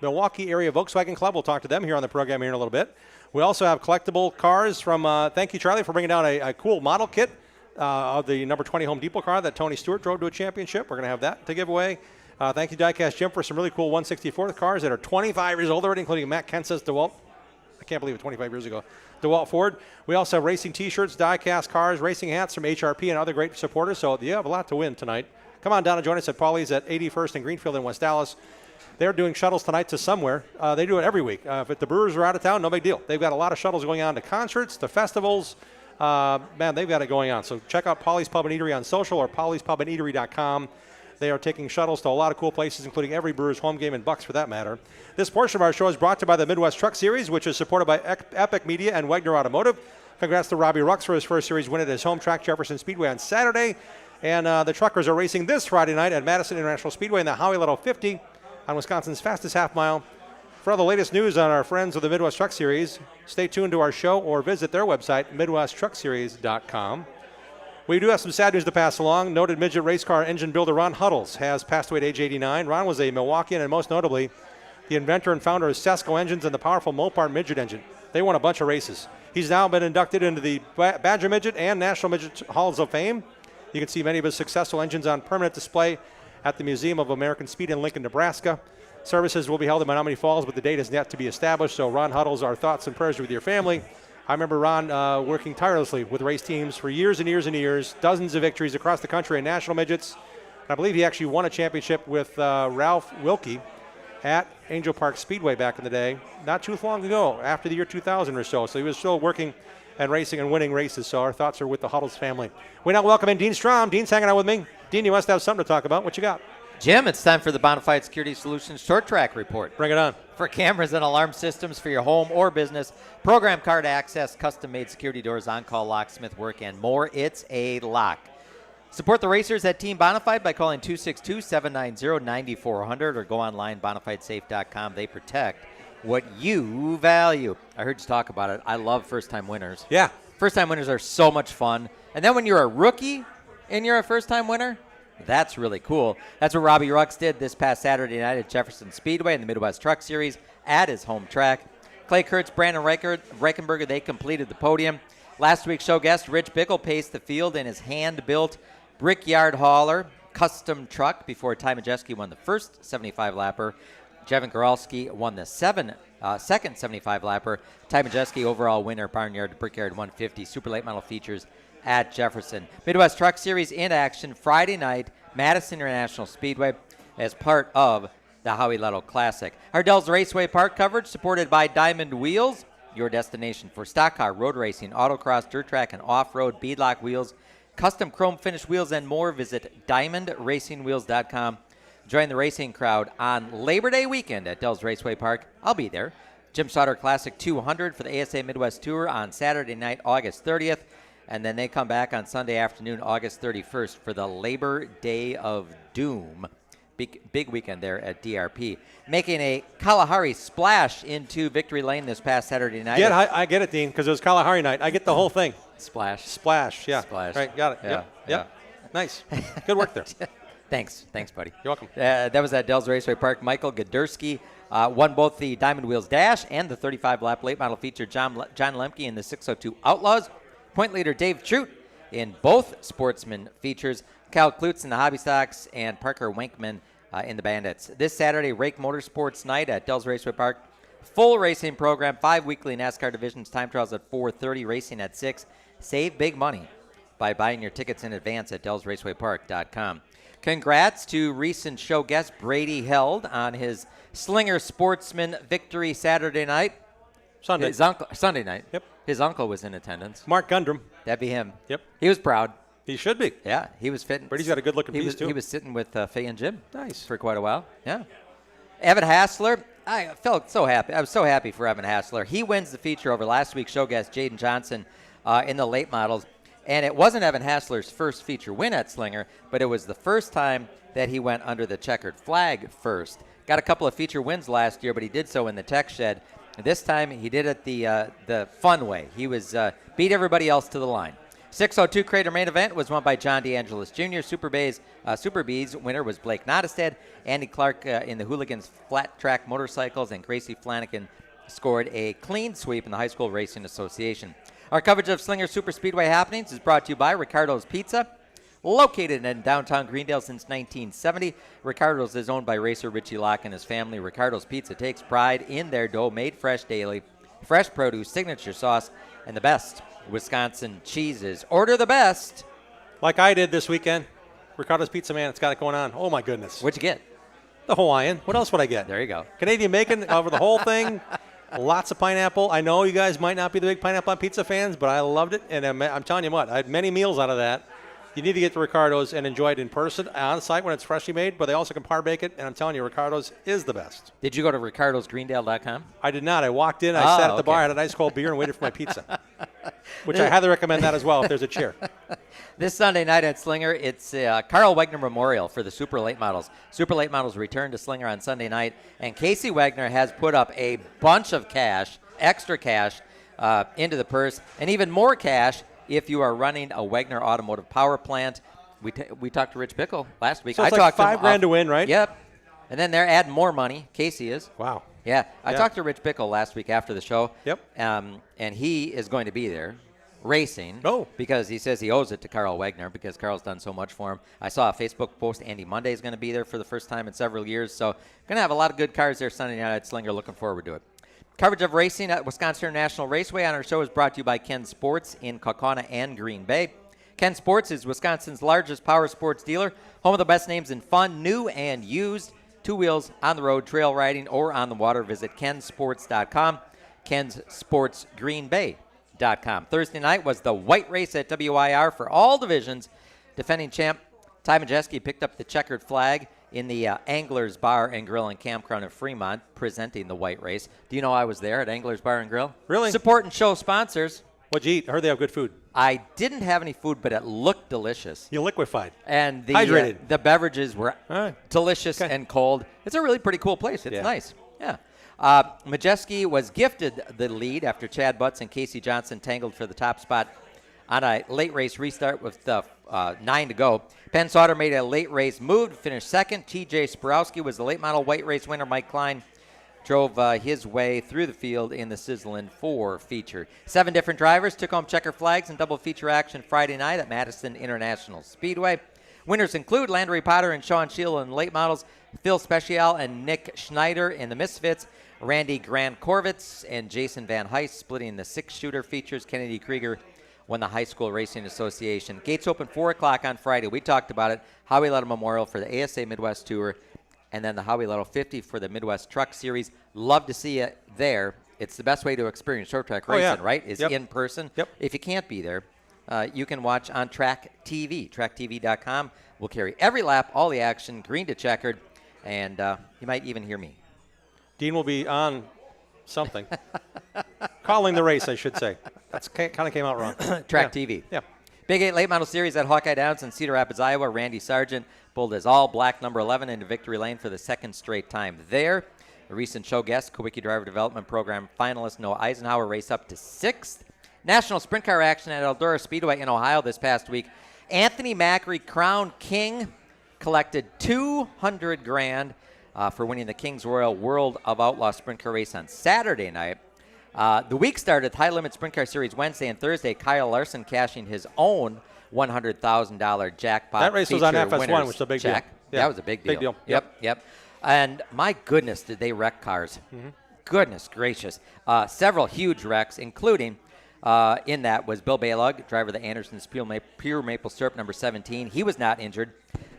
Milwaukee Area Volkswagen Club. We'll talk to them here on the program here in a little bit. We also have collectible cars from, thank you, Charlie, for bringing down a cool model kit of the number 20 Home Depot car that Tony Stewart drove to a championship. We're going to have that to give away. Thank you, Diecast Jim, for some really cool 164th cars that are 25 years old already, including Matt Kenseth's DeWalt. I can't believe it, 25 years ago. DeWalt Ford. We also have racing T-shirts, diecast cars, racing hats from HRP and other great supporters. So you have a lot to win tonight. Come on down and join us at Paulie's at 81st and Greenfield in West Dallas. They're doing shuttles tonight to somewhere. They do it every week. If the Brewers are out of town, no big deal. They've got a lot of shuttles going on to concerts, to festivals. Man, they've got it going on. So check out Paulie's Pub and Eatery on social or pauliespubhandeatery.com. They are taking shuttles to a lot of cool places, including every Brewers home game in Bucks for that matter. This portion of our show is brought to you by the Midwest Truck Series, which is supported by Epic Media and Wagner Automotive. Congrats to Robbie Rux for his first series win at his home track, Jefferson Speedway, on Saturday. And the Truckers are racing this Friday night at Madison International Speedway in the Howie Little 50 on Wisconsin's fastest half mile. For all the latest news on our friends of the Midwest Truck Series, stay tuned to our show or visit their website, MidwestTruckSeries.com. We do have some sad news to pass along. Noted midget race car engine builder Ron Huddles has passed away at age 89. Ron was a Milwaukeean and most notably the inventor and founder of Sesco Engines and the powerful Mopar midget engine. They won a bunch of races. He's now been inducted into the Badger Midget and National Midget Halls of Fame. You can see many of his successful engines on permanent display at the Museum of American Speed in Lincoln, Nebraska. Services will be held in Menominee Falls, but the date is yet to be established. So Ron Huddles, our thoughts and prayers with your family. I remember Ron working tirelessly with race teams for years and years and years, dozens of victories across the country in national midgets. I believe he actually won a championship with Ralph Wilkie at Angel Park Speedway back in the day, not too long ago, after the year 2000 or so. So he was still working and racing and winning races. So our thoughts are with the Huddles family. We now welcome in Dean Strom. Dean's hanging out with me. Dean, you must have something to talk about. What you got? Jim, it's time for the Bonafide Security Solutions Short Track Report. Bring it on. For cameras and alarm systems for your home or business, program card access, custom-made security doors, on-call locksmith work, and more, it's a lock. Support the racers at Team Bonafide by calling 262-790-9400 or go online, bonafidesafe.com. They protect what you value. I heard you talk about it. I love first-time winners. Yeah. First-time winners are so much fun. And then when you're a rookie and you're a first-time winner, that's really cool. That's what Robbie Rux did this past Saturday night at Jefferson Speedway in the Midwest Truck Series at his home track. Clay Kurtz, Brandon Reichenberger, they completed the podium. Last week's show guest, Rich Bickle, paced the field in his hand-built Brickyard Hauler custom truck before Ty Majeski won the first 75-lapper. Jevin Goralski won the second 75-lapper. Ty Majeski, overall winner, Barnyard Brickyard 150, super late model features at Jefferson. Midwest Truck Series in action Friday night, Madison International Speedway, as part of the Howie Ludlow Classic. Ardell's Raceway Park coverage supported by Diamond Wheels, your destination for stock car, road racing, autocross, dirt track, and off-road beadlock wheels, custom chrome finish wheels, and more. Visit diamondracingwheels.com. Join the racing crowd on Labor Day weekend at Dell's Raceway Park. I'll be there. Jim Sauter Classic 200 for the ASA Midwest Tour on Saturday night, August 30th. And then they come back on Sunday afternoon, August 31st, for the Labor Day of Doom. Big weekend there at DRP. Making a Kalahari splash into Victory Lane this past Saturday night. I get it, Dean, because it was Kalahari night. I get the whole thing. Splash, yeah. Splash. Right, got it. Yeah, Yep. Nice. Good work there. Thanks, buddy. You're welcome. That was at Dell's Raceway Park. Michael Godursky won both the Diamond Wheels Dash and the 35-lap late model feature. John Lemke in the 602 Outlaws. Point leader Dave Trout in both sportsman features. Cal Klutz in the Hobby Stocks and Parker Wankman in the Bandits. This Saturday, Rake Motorsports Night at Dell's Raceway Park. Full racing program, 5 weekly NASCAR divisions, time trials at 4:30, racing at 6. Save big money by buying your tickets in advance at DellsRacewayPark.com. Congrats to recent show guest Brady Held on his Slinger Sportsman victory Saturday night. Sunday night. Yep. His uncle was in attendance. Mark Gundrum. That'd be him. Yep. He was proud. He should be. Yeah, he was fitting. Brady's got a good-looking piece, too. He was sitting with Faye and Jim. Nice. For quite a while. Yeah. Evan Hassler. I felt so happy. I was so happy for Evan Hassler. He wins the feature over last week's show guest, Jaden Johnson, in the late models. And it wasn't Evan Hassler's first feature win at Slinger, but it was the first time that he went under the checkered flag first. Got a couple of feature wins last year, but he did so in the tech shed. This time he did it the fun way. He was beat everybody else to the line. 602 Crater main event was won by John DeAngelis Jr. Super Bees winner was Blake Nottestead. Andy Clark in the Hooligans flat track motorcycles, and Gracie Flanagan scored a clean sweep in the High School Racing Association. Our coverage of Slinger Super Speedway happenings is brought to you by Ricardo's Pizza. Located in downtown Greendale since 1970, Ricardo's is owned by racer Richie Locke and his family. Ricardo's Pizza takes pride in their dough, made fresh daily, fresh produce, signature sauce, and the best Wisconsin cheeses. Order the best. Like I did this weekend. Ricardo's Pizza, man, it's got it going on. Oh, my goodness. What'd you get? The Hawaiian. What else would I get? There you go. Canadian bacon over the whole thing. Lots of pineapple. I know you guys might not be the big pineapple on pizza fans, but I loved it. And I'm telling you what, I had many meals out of that. You need to get to Ricardo's and enjoy it in person, on site when it's freshly made, but they also can par bake it. And I'm telling you, Ricardo's is the best. Did you go to ricardosgreendale.com? I did not. I walked in, I sat at the bar, had a nice cold beer, and waited for my pizza. Which I highly recommend that as well if there's a chair. This Sunday night at Slinger, it's Carl Wegner Memorial for the Super Late Models. Super Late Models return to Slinger on Sunday night, and Casey Wegner has put up a bunch of cash, extra cash, into the purse, and even more cash if you are running a Wegner Automotive Power Plant. We talked to Rich Bickle last week. So it's like $5,000 to win, right? Yep. And then they're adding more money. Casey is. Wow. Yeah. I talked to Rich Bickle last week after the show. Yep. And he is going to be there racing. Oh. Because he says he owes it to Carl Wegner because Carl's done so much for him. I saw a Facebook post. Andy Monday is going to be there for the first time in several years. So going to have a lot of good cars there Sunday night at Slinger. Looking forward to it. Coverage of racing at Wisconsin International Raceway on our show is brought to you by Ken Sports in Kaukauna and Green Bay. Ken Sports is Wisconsin's largest power sports dealer, home of the best names in fun, new and used. two wheels, on the road, trail riding, or on the water, visit kensports.com, kensportsgreenbay.com. Thursday night was the white race at WIR for all divisions. Defending champ Ty Majeski picked up the checkered flag in the Anglers Bar and Grill and Campground in Fremont, presenting the white race. Do you know I was there at Anglers Bar and Grill? Really? Support and show sponsors. What'd you eat? I heard they have good food. I didn't have any food, but it looked delicious. You liquefied. And Hydrated. The beverages were delicious and cold. It's a really pretty cool place. It's nice. Yeah. Majeski was gifted the lead after Chad Butts and Casey Johnson tangled for the top spot on a late race restart with 9 to go. Penn Sauter made a late race move to finish second. TJ Sporowski was the late model white race winner. Mike Klein drove his way through the field in the Sizzlin' 4 feature. 7 different drivers took home checker flags in double feature action Friday night at Madison International Speedway. Winners include Landry Potter and Sean Shield in the late models, Phil Special and Nick Schneider in the Misfits, Randy Grant-Korvitz and Jason Van Heist splitting the 6-shooter features. Kennedy Krieger won the High School Racing Association. Gates open 4 o'clock on Friday. We talked about it. Howie Ludlow Memorial for the ASA Midwest Tour, and then the Howie Ludlow 50 for the Midwest Truck Series. Love to see you there. It's the best way to experience short track racing, right? Is in person. If you can't be there, you can watch on Track TV. TrackTV.com will carry every lap, all the action, green to checkered, and you might even hear me. Dean will be on something. Calling the race, I should say. That's kind of came out wrong. Track TV. Yeah. Big 8 late model series at Hawkeye Downs in Cedar Rapids, Iowa. Randy Sargent pulled his all-black number 11 into victory lane for the second straight time there. A recent show guest, Kawicki Driver Development Program finalist Noah Eisenhower race up to 6th. National Sprint Car action at Eldora Speedway in Ohio this past week. Anthony Macri, crowned king, collected $200,000 for winning the King's Royal World of Outlaw Sprint Car race on Saturday night. The week started with High Limit Sprint Car Series Wednesday and Thursday. Kyle Larson cashing his own $100,000 jackpot. That race was on FS1, which is a big deal. Yeah. That was a big deal. Big deal. Yep. And my goodness, did they wreck cars. Goodness gracious. Several huge wrecks, including in that was Bill Baylog, driver of the Anderson's Pure Maple Syrup number 17. He was not injured,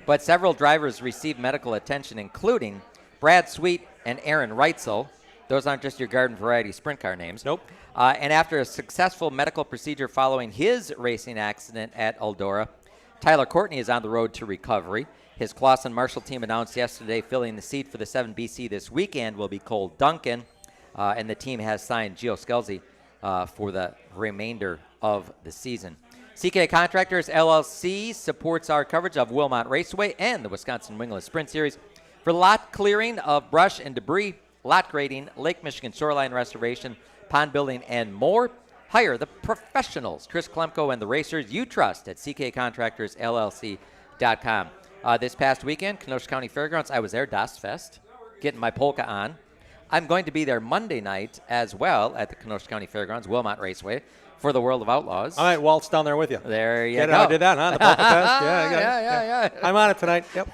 but several drivers received medical attention, including Brad Sweet and Aaron Reitzel. Those aren't just your garden variety sprint car names. Nope. And after a successful medical procedure following his racing accident at Eldora, Tyler Courtney is on the road to recovery. His Clausen Marshall team announced yesterday filling the seat for the 7BC this weekend will be Cole Duncan, and the team has signed Gio Scelzi for the remainder of the season. CK Contractors LLC supports our coverage of Wilmot Raceway and the Wisconsin Wingless Sprint Series. For lot clearing of brush and debris, lot grading, Lake Michigan shoreline restoration, pond building, and more, hire the professionals, Chris Klemko and the racers you trust at ckcontractorsllc.com. This past weekend, Kenosha County Fairgrounds, I was there, Das Fest, getting my polka on. I'm going to be there Monday night as well at the Kenosha County Fairgrounds, Wilmot Raceway, for the World of Outlaws. I might waltz down there with you. There you go. I did that, huh? The polka fest. Yeah. I'm on it tonight. Yep.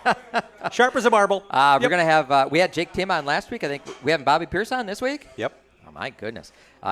Sharp as a marble. We're going to have, we had Jake Tim on last week. I think we have Bobby Pierce on this week. Yep. Oh, my goodness.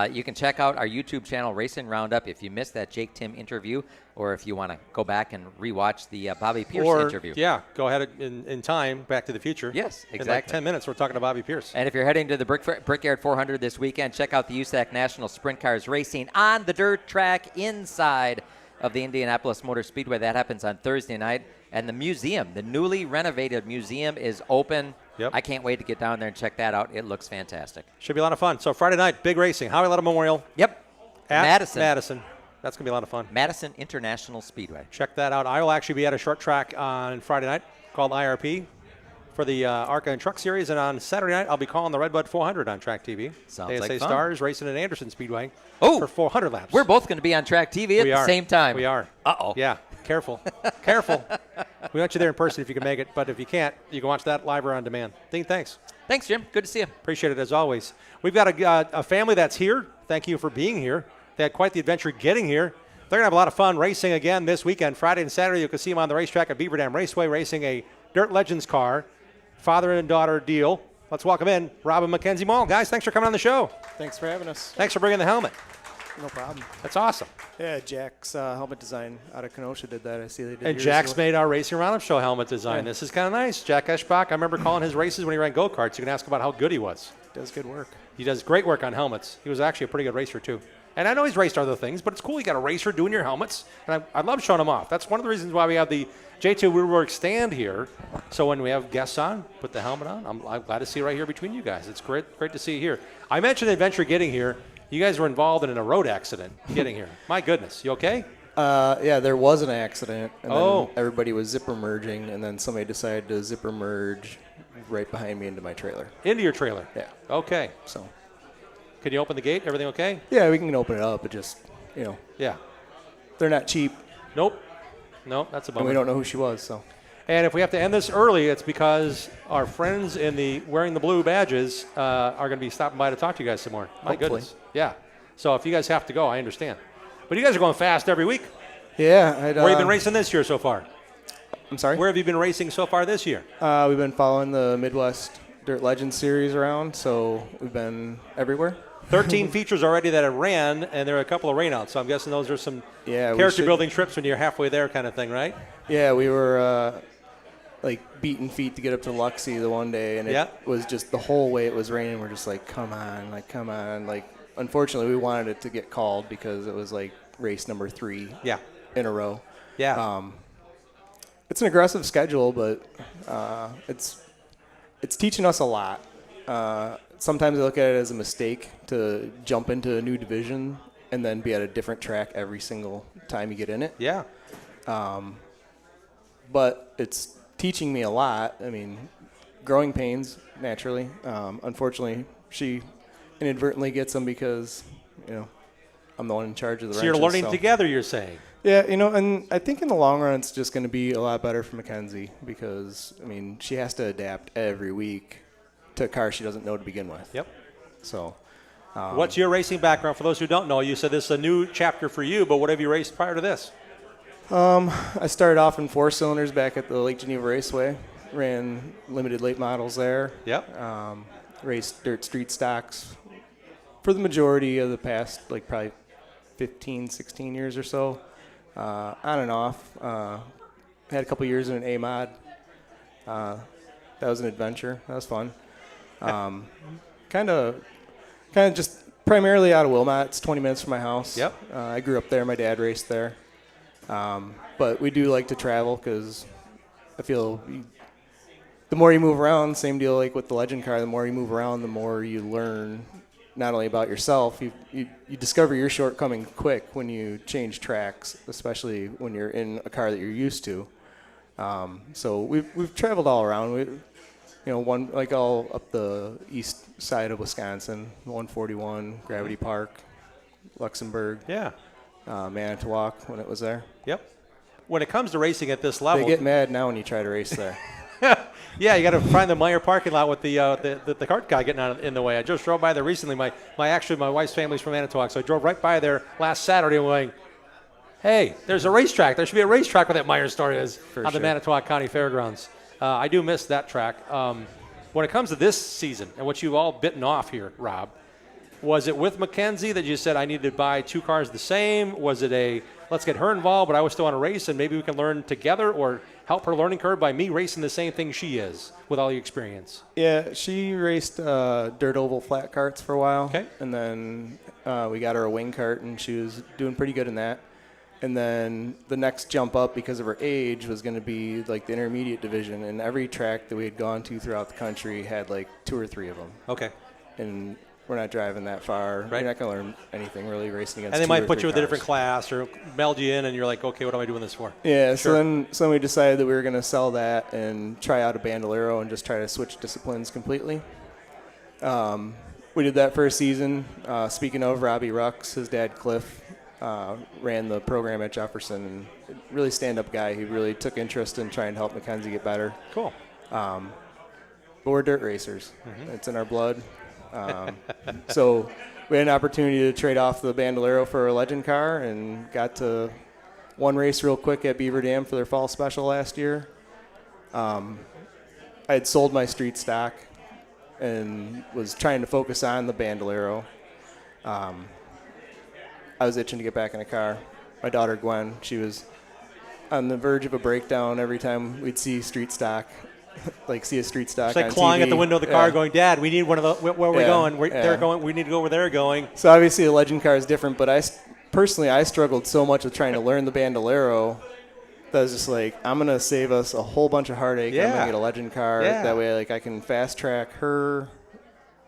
You can check out our YouTube channel, Racing Roundup, if you missed that Jake Tim interview, or if you want to go back and rewatch the Bobby Pierce interview. Yeah, go ahead in time, Back to the Future. Yes, exactly. In like 10 minutes, we're talking to Bobby Pierce. And if you're heading to the Brickyard 400 this weekend, check out the USAC National Sprint Cars Racing on the dirt track inside of the Indianapolis Motor Speedway. That happens on Thursday night. And the museum, the newly renovated museum, is open. Yep. I can't wait to get down there and check that out. It looks fantastic. Should be a lot of fun. So Friday night, big racing. Howie Ludlow Memorial. Yep. At Madison. That's going to be a lot of fun. Madison International Speedway. Check that out. I will actually be at a short track on Friday night called IRP for the ARCA and Truck Series. And on Saturday night, I'll be calling the Redbud 400 on Track TV. Sounds ASA like fun. Stars racing at Anderson Speedway for 400 laps. We're both going to be on Track TV at the same time. We are. Uh-oh. Yeah. Careful. Careful. We want you there in person if you can make it. But if you can't, you can watch that live or on demand. Dean, thanks. Thanks, Jim. Good to see you. Appreciate it as always. We've got a family that's here. Thank you for being here. They had quite the adventure getting here. They're going to have a lot of fun racing again this weekend. Friday and Saturday, you can see them on the racetrack at Beaver Dam Raceway racing a Dirt Legends car. Father and daughter deal. Let's welcome in Rob and Mackenzie Mall. Guys, thanks for coming on the show. Thanks for having us. Thanks for bringing the helmet. No problem. That's awesome. Yeah, Jack's helmet design out of Kenosha did that. I see they did. And yours Jack's as well. made our Racing Roundup Show helmet design. Yeah. This is kind of nice. Jack Eschbach, I remember calling his races when he ran go-karts. You can ask about how good he was. Does good work. He does great work on helmets. He was actually a pretty good racer, too. And I know he's raced other things, but it's cool you got a racer doing your helmets. And I love showing them off. That's one of the reasons why we have the J2 Woodwork stand here. So when we have guests on, put the helmet on. I'm glad to see it right here between you guys. It's great to see you here. I mentioned the adventure getting here. You guys were involved in a road accident getting here. My goodness. You okay? Yeah, there was an accident. And Oh. then everybody was zipper merging, and then somebody decided to zipper merge right behind me into my trailer. Into your trailer? Yeah. Okay. So. Can you open the gate? Everything okay? Yeah, we can open it up. It just, Yeah. they're not cheap. Nope. Nope, that's a bummer. And we don't know who she was, so. And if we have to end this early, it's because our friends in the wearing the blue badges are going to be stopping by to talk to you guys some more. My Hopefully. goodness. Yeah. So if you guys have to go, I understand. But you guys are going fast every week. Yeah. Where have you been racing this year so far? I'm sorry? Where have you been racing so far this year? We've been following the Midwest Dirt Legends series around, so we've been everywhere. 13 features already that have ran, and there are a couple of rainouts. So I'm guessing those are some Yeah, we character should- building trips when you're halfway there kind of thing, right? Yeah, we were like beating feet to get up to Luxie the one day, and it Yeah. was just the whole way it was raining. We're just like, come on. Like, unfortunately, we wanted it to get called because it was like race number 3 in a row. Yeah. It's an aggressive schedule, but it's teaching us a lot. Sometimes I look at it as a mistake to jump into a new division and then be at a different track every single time you get in it. Yeah. But it's teaching me a lot. I mean, growing pains, naturally. Unfortunately, she inadvertently gets them because, I'm the one in charge of the So wrenches. you're learning together, you're saying? Yeah, and I think in the long run, it's just going to be a lot better for Mackenzie because, I mean, she has to adapt every week to a car she doesn't know to begin with. Yep. So, What's your racing background? For those who don't know, you said this is a new chapter for you, but what have you raced prior to this? I started off in 4 cylinders back at the Lake Geneva Raceway. Ran limited late models there. Yep. Raced dirt street stocks for the majority of the past, like probably 15, 16 years or so. On and off. Had a couple years in an A-mod. That was an adventure. That was fun. Kind of just primarily out of Wilmot. It's 20 minutes from my house. Yep. I grew up there. My dad raced there. But we do like to travel because I feel the more you move around, same deal like with the Legend car, the more you move around, the more you learn not only about yourself, you discover your shortcoming quick when you change tracks, especially when you're in a car that you're used to. So we've traveled all around. One like all up the east side of Wisconsin, 141, Gravity Park, Luxembourg. Yeah. Manitowoc when it was there. Yep. When it comes to racing at this level, They get mad now when you try to race there. yeah, you got to find the Meyer parking lot with the cart guy getting in the way. I just drove by there recently. My wife's family's from Manitowoc, so I drove right by there last Saturday and going, hey, there's a racetrack. There should be a racetrack where that Meyer store is on the sure. Manitowoc County Fairgrounds. I do miss that track. When it comes to this season and what you've all bitten off here, Rob, was it with Mackenzie that you said I need to buy 2 cars the same? Was it a let's get her involved, but I was still want to race and maybe we can learn together or help her learning curve by me racing the same thing she is with all the experience? Yeah, she raced dirt oval flat carts for a while. Okay. And then we got her a wing cart, and she was doing pretty good in that. And then the next jump up because of her age was going to be like the intermediate division, and every track that we had gone to throughout the country had like 2 or 3 of them. Okay. And we're not driving that far. Right. You're not going to learn anything really racing against And they 2 might or put 3 you with a different cars. class or meld you in, and you're like, okay, what am I doing this for? Yeah, Sure. so we decided that we were going to sell that and try out a Bandolero and just try to switch disciplines completely. We did that for a season. Speaking of Robbie Rux, his dad Cliff ran the program at Jefferson, and really stand-up guy. He really took interest in trying to help Mackenzie get better. Cool. But we're dirt racers. Mhm. It's in our blood. So we had an opportunity to trade off the Bandolero for a Legend car and got to one race real quick at Beaver Dam for their fall special last year. I had sold my street stock and was trying to focus on the Bandolero. I was itching to get back in a car. My daughter Gwen, she was on the verge of a breakdown every time we'd see street stock, see a street stock. It's like on clawing TV. at the window of the car, going, "Dad, we need one of the. Where are we going? They're going. We need to go where they're going." So obviously, a legend car is different. But personally, I struggled so much with trying to learn the Bandolero that I was just like, I'm gonna save us a whole bunch of heartache. I'm gonna get a legend car. That way, I can fast track her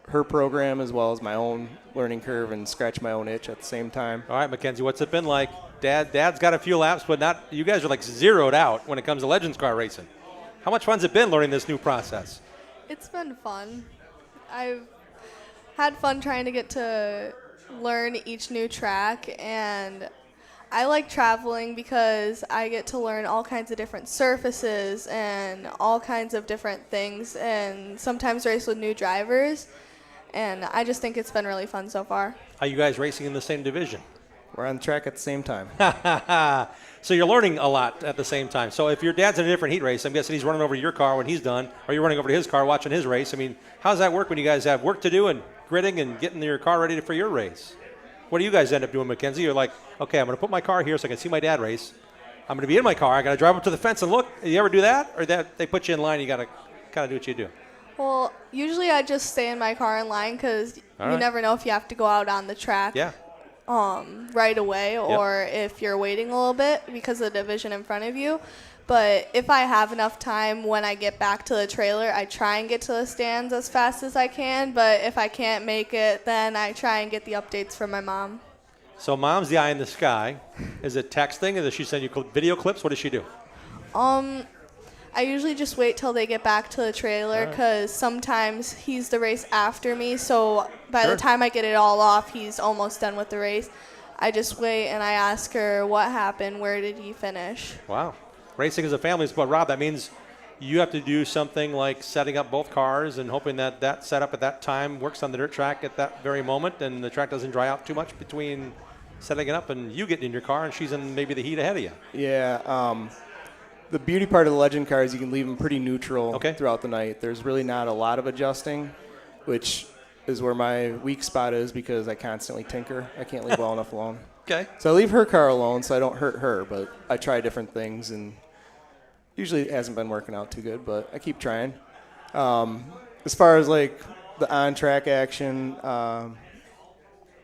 program as well as my own learning curve and scratch my own itch at the same time. All right, Mackenzie, what's it been like? Dad's got a few laps, but not. You guys are zeroed out when it comes to Legends car racing. How much fun's it been learning this new process? It's been fun. I've had fun trying to get to learn each new track, and I like traveling because I get to learn all kinds of different surfaces and all kinds of different things, and sometimes race with new drivers, and I just think it's been really fun so far. Are you guys racing in the same division? We're on the track at the same time. So you're learning a lot at the same time. So if your dad's in a different heat race, I'm guessing he's running over your car when he's done, or you're running over to his car watching his race. I mean, how does that work when you guys have work to do and gritting and getting your car ready for your race? What do you guys end up doing, Mackenzie? You're like, okay, I'm going to put my car here so I can see my dad race. I'm going to be in my car. I got to drive up to the fence and look. You ever do that? Or that they put you in line, you got to kind of do what you do? Well, usually I just stay in my car in line because you never know if you have to go out on the track. Yeah. Right away, or if you're waiting a little bit because of the division in front of you. But if I have enough time when I get back to the trailer, I try and get to the stands as fast as I can. But if I can't make it, then I try and get the updates from my mom. So mom's the eye in the sky. Is it texting? Does she send you video clips? What does she do? I usually just wait till they get back to the trailer because sometimes he's the race after me. So by the time I get it all off, he's almost done with the race. I just wait and I ask her what happened, where did he finish? Wow. Racing is a family sport. Rob, that means you have to do something like setting up both cars and hoping that that setup at that time works on the dirt track at that very moment and the track doesn't dry out too much between setting it up and you getting in your car and she's in maybe the heat ahead of you. Yeah. The beauty part of the legend car is you can leave them pretty neutral throughout the night. There's really not a lot of adjusting, which is where my weak spot is because I constantly tinker. I can't leave well enough alone. Okay. So I leave her car alone so I don't hurt her, but I try different things, and usually it hasn't been working out too good, but I keep trying. As far as the on-track action,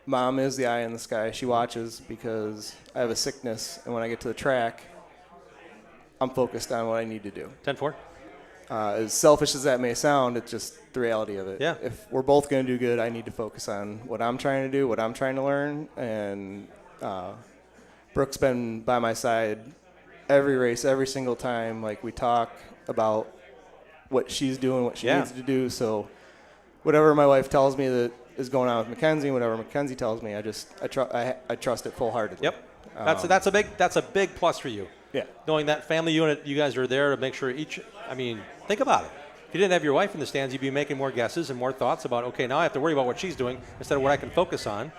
Mom is the eye in the sky. She watches because I have a sickness, and when I get to the track, I'm focused on what I need to do. 10-4. As selfish as that may sound, it's just the reality of it. Yeah. If we're both going to do good, I need to focus on what I'm trying to do, what I'm trying to learn. And Brooke's been by my side every race, every single time. We talk about what she's doing, what she needs to do. So whatever my wife tells me that is going on with Mackenzie, whatever Mackenzie tells me, I trust it full-heartedly. Yep. That's a big plus for you. Yeah. Knowing that family unit, you guys are there to make sure think about it. If you didn't have your wife in the stands, you'd be making more guesses and more thoughts about, okay, now I have to worry about what she's doing instead of what I can focus on.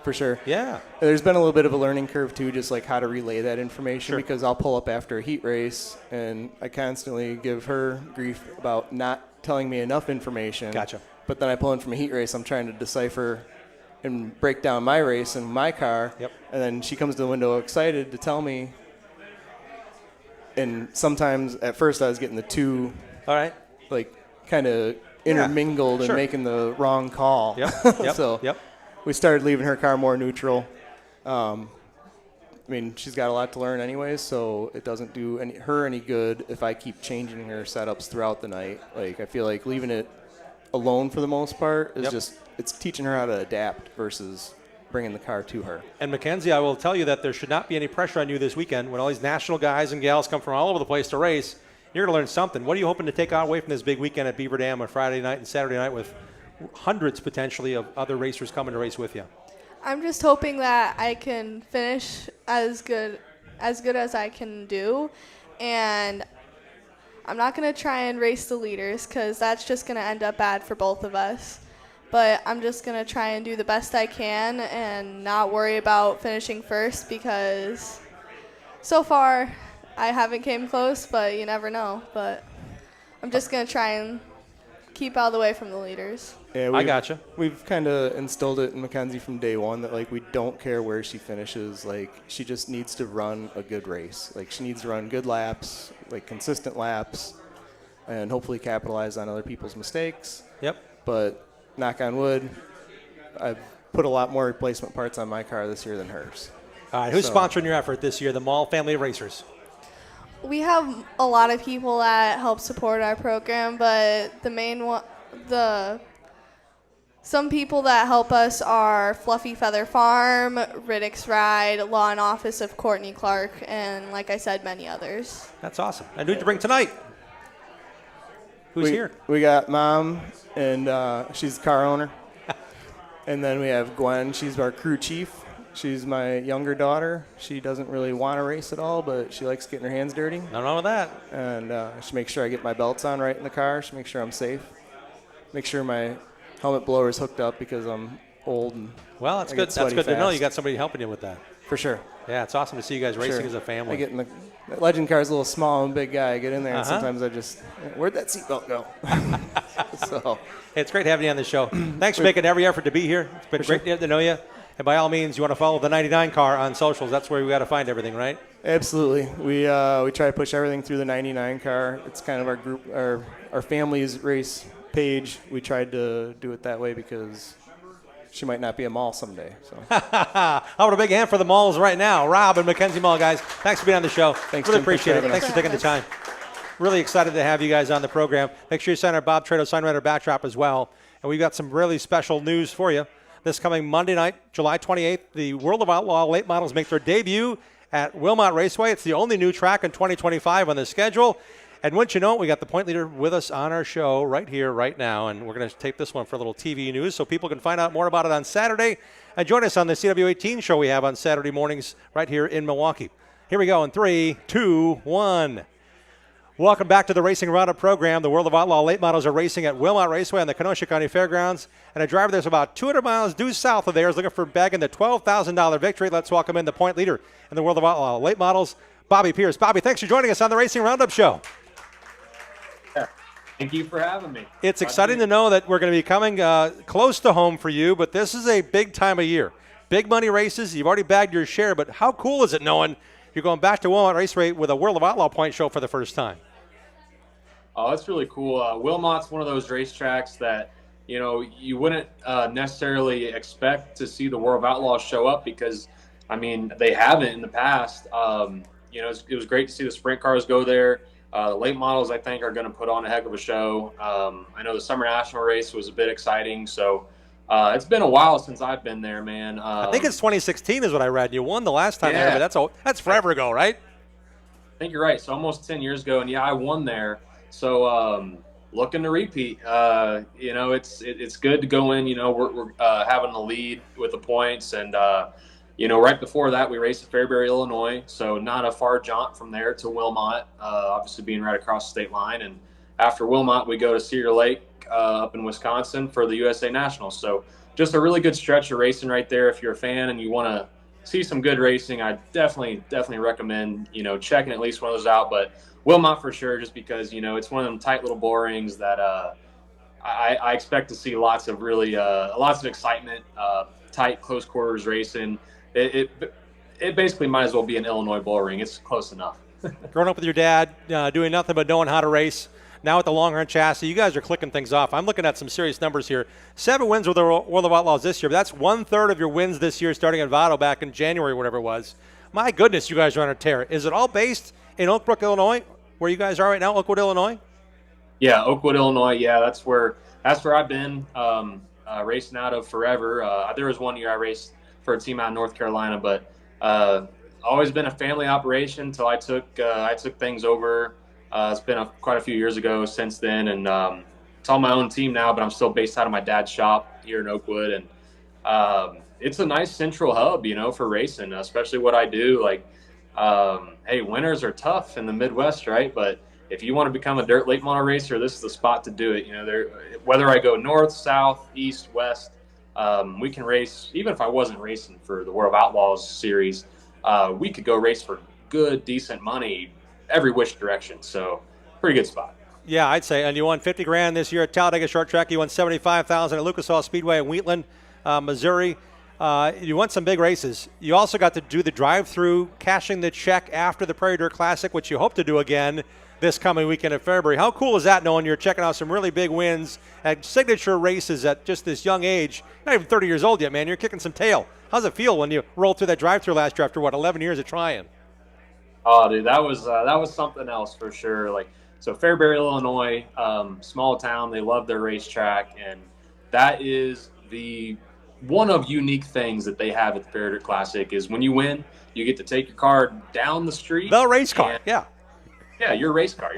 For sure. Yeah. There's been a little bit of a learning curve, too, just how to relay that information because I'll pull up after a heat race, and I constantly give her grief about not telling me enough information. Gotcha. But then I pull in from a heat race, I'm trying to decipher and break down my race and my car. Yep. And then she comes to the window excited to tell me. And sometimes at first I was getting the two, kind of intermingled and making the wrong call. Yep. So we started leaving her car more neutral. She's got a lot to learn anyways, so it doesn't do her any good if I keep changing her setups throughout the night. I feel like leaving it alone for the most part is it's teaching her how to adapt versus bringing the car to her. And Mackenzie, I will tell you that there should not be any pressure on you this weekend when all these national guys and gals come from all over the place to race. You're going to learn something. What are you hoping to take away from this big weekend at Beaver Dam on Friday night and Saturday night with hundreds potentially of other racers coming to race with you? I'm just hoping that I can finish as good as I can do, and I'm not going to try and race the leaders because that's just going to end up bad for both of us. But I'm just going to try and do the best I can and not worry about finishing first because so far I haven't came close, but you never know. But I'm just going to try and keep out of the way from the leaders. Yeah, I gotcha. We've kind of instilled it in Mackenzie from day one that, like, we don't care where she finishes. Like, she just needs to run a good race. Like, she needs to run good laps, like consistent laps, and hopefully capitalize on other people's mistakes. Yep. But knock on wood, I've put a lot more replacement parts on my car this year than hers. All right, who's sponsoring your effort this year? The Mall family of racers. We have a lot of people that help support our program, but the main one, some people that help us are Fluffy Feather Farm, Riddick's Ride, Law and Office of Courtney Clark, and like I said, many others. That's awesome. And who'd you bring tonight? Who's here? We got Mom, and she's the car owner. And then we have Gwen. She's our crew chief. She's my younger daughter. She doesn't really want to race at all, but she likes getting her hands dirty. Nothing wrong with that. And she makes sure I get my belts on right in the car. She makes sure I'm safe. Make sure my helmet blower is hooked up because I'm old. And well, that's I good. get That's sweaty good to know. fast. You got somebody helping you with that. For sure. Yeah, it's awesome to see you guys racing as a family. I get in the legend car's a little small and big guy. I get in there and sometimes I just, where'd that seatbelt go? So it's great having you on the show. Thanks for making every effort to be here. It's been great to get to know you. And by all means, you want to follow the 99 car on socials. That's where we got to find everything, right? Absolutely. We try to push everything through the 99 car. It's kind of our group, our family's race page. We tried to do it that way because she might not be a mall someday. So. How about a big hand for the malls right now? Rob and Mackenzie Mall, guys. Thanks for being on the show. Thanks, really Jim. appreciate it. Thanks Thanks for taking the time. Really excited to have you guys on the program. Make sure you sign our Bob Trado Sign Rider backdrop as well. And we've got some really special news for you. This coming Monday night, July 28th, the World of Outlaw late models make their debut at Wilmot Raceway. It's the only new track in 2025 on the schedule. And wouldn't you know it, we got the point leader with us on our show right here, right now. And we're going to tape this one for a little TV news so people can find out more about it on Saturday. And join us on the CW18 show we have on Saturday mornings right here in Milwaukee. Here we go in 3, 2, 1. Welcome back to the Racing RoundUp program. The World of Outlaw late models are racing at Wilmot Raceway on the Kenosha County Fairgrounds. And a driver that's about 200 miles due south of there is looking for bagging the $12,000 victory. Let's welcome in the point leader in the World of Outlaw late models, Bobby Pierce. Bobby, thanks for joining us on the Racing RoundUp show. Thank you for having me. It's exciting to know that we're going to be coming close to home for you, but this is a big time of year. Big money races. You've already bagged your share, but how cool is it knowing you're going back to Wilmot Raceway with a World of Outlaw point show for the first time? Oh, that's really cool. Wilmot's one of those racetracks that, you know, you wouldn't necessarily expect to see the World of Outlaws show up because, I mean, they haven't in the past. You know, it was great to see the sprint cars go there. The late models, I think, are going to put on a heck of a show. I know the Summer National race was a bit exciting, so it's been a while since I've been there, man. I think it's 2016 is what I read. You won the last time there, but that's forever ago, right? I think you're right. So almost 10 years ago, and yeah, I won there. So looking to repeat. You know, it's good to go in. You know, we're having the lead with the points, and you know, right before that, we raced at Fairbury, Illinois. So not a far jaunt from there to Wilmot. Obviously, being right across the state line, and after Wilmot, we go to Cedar Lake up in Wisconsin for the USA Nationals. So just a really good stretch of racing right there. If you're a fan and you want to see some good racing, I definitely recommend, you know, checking at least one of those out. But Wilmot for sure, just because, you know, it's one of them tight little bore rings that I expect to see lots of excitement, tight close quarters racing. It basically might as well be an Illinois bull ring. It's close enough. Growing up with your dad, doing nothing but knowing how to race. Now with the Longhorn chassis, you guys are clicking things off. I'm looking at some serious numbers here. 7 wins with the World of Outlaws this year, but that's 1/3 of your wins this year starting at Vado back in January, whatever it was. My goodness, you guys are on a tear. Is it all based in Oak Brook, Illinois, where you guys are right now, Oakwood, Illinois? Yeah, Oakwood, Illinois. Yeah, that's where I've been racing out of forever. There was one year I raced for a team out in North Carolina, but always been a family operation until I took things over. It's been quite a few years ago since then, and it's on my own team now, but I'm still based out of my dad's shop here in Oakwood, and it's a nice central hub, you know, for racing, especially what I do. Like, hey, winters are tough in the Midwest, right? But if you want to become a dirt late model racer, this is the spot to do it. You know, whether I go north, south, east, west, we can race. Even if I wasn't racing for the World of Outlaws series, we could go race for good, decent money every which direction. So pretty good spot. Yeah, I'd say. And you won $50,000 this year at Talladega Short Track. You won $75,000 at Lucas Oil Speedway in Wheatland, Missouri. You won some big races. You also got to do the drive-through, cashing the check after the Prairie Dirt Classic, which you hope to do again this coming weekend in February. How cool is that, knowing you're checking out some really big wins at signature races at just this young age? Not even 30 years old yet, man. You're kicking some tail. How's it feel when you rolled through that drive-through last year after, 11 years of trying? Oh, dude, that was something else for sure. Like, so Fairbury, Illinois, small town. They love their racetrack, and that is the one of unique things that they have at the Prairie Dirt Classic is when you win, you get to take your car down the street. The race car, yeah. Yeah, your race car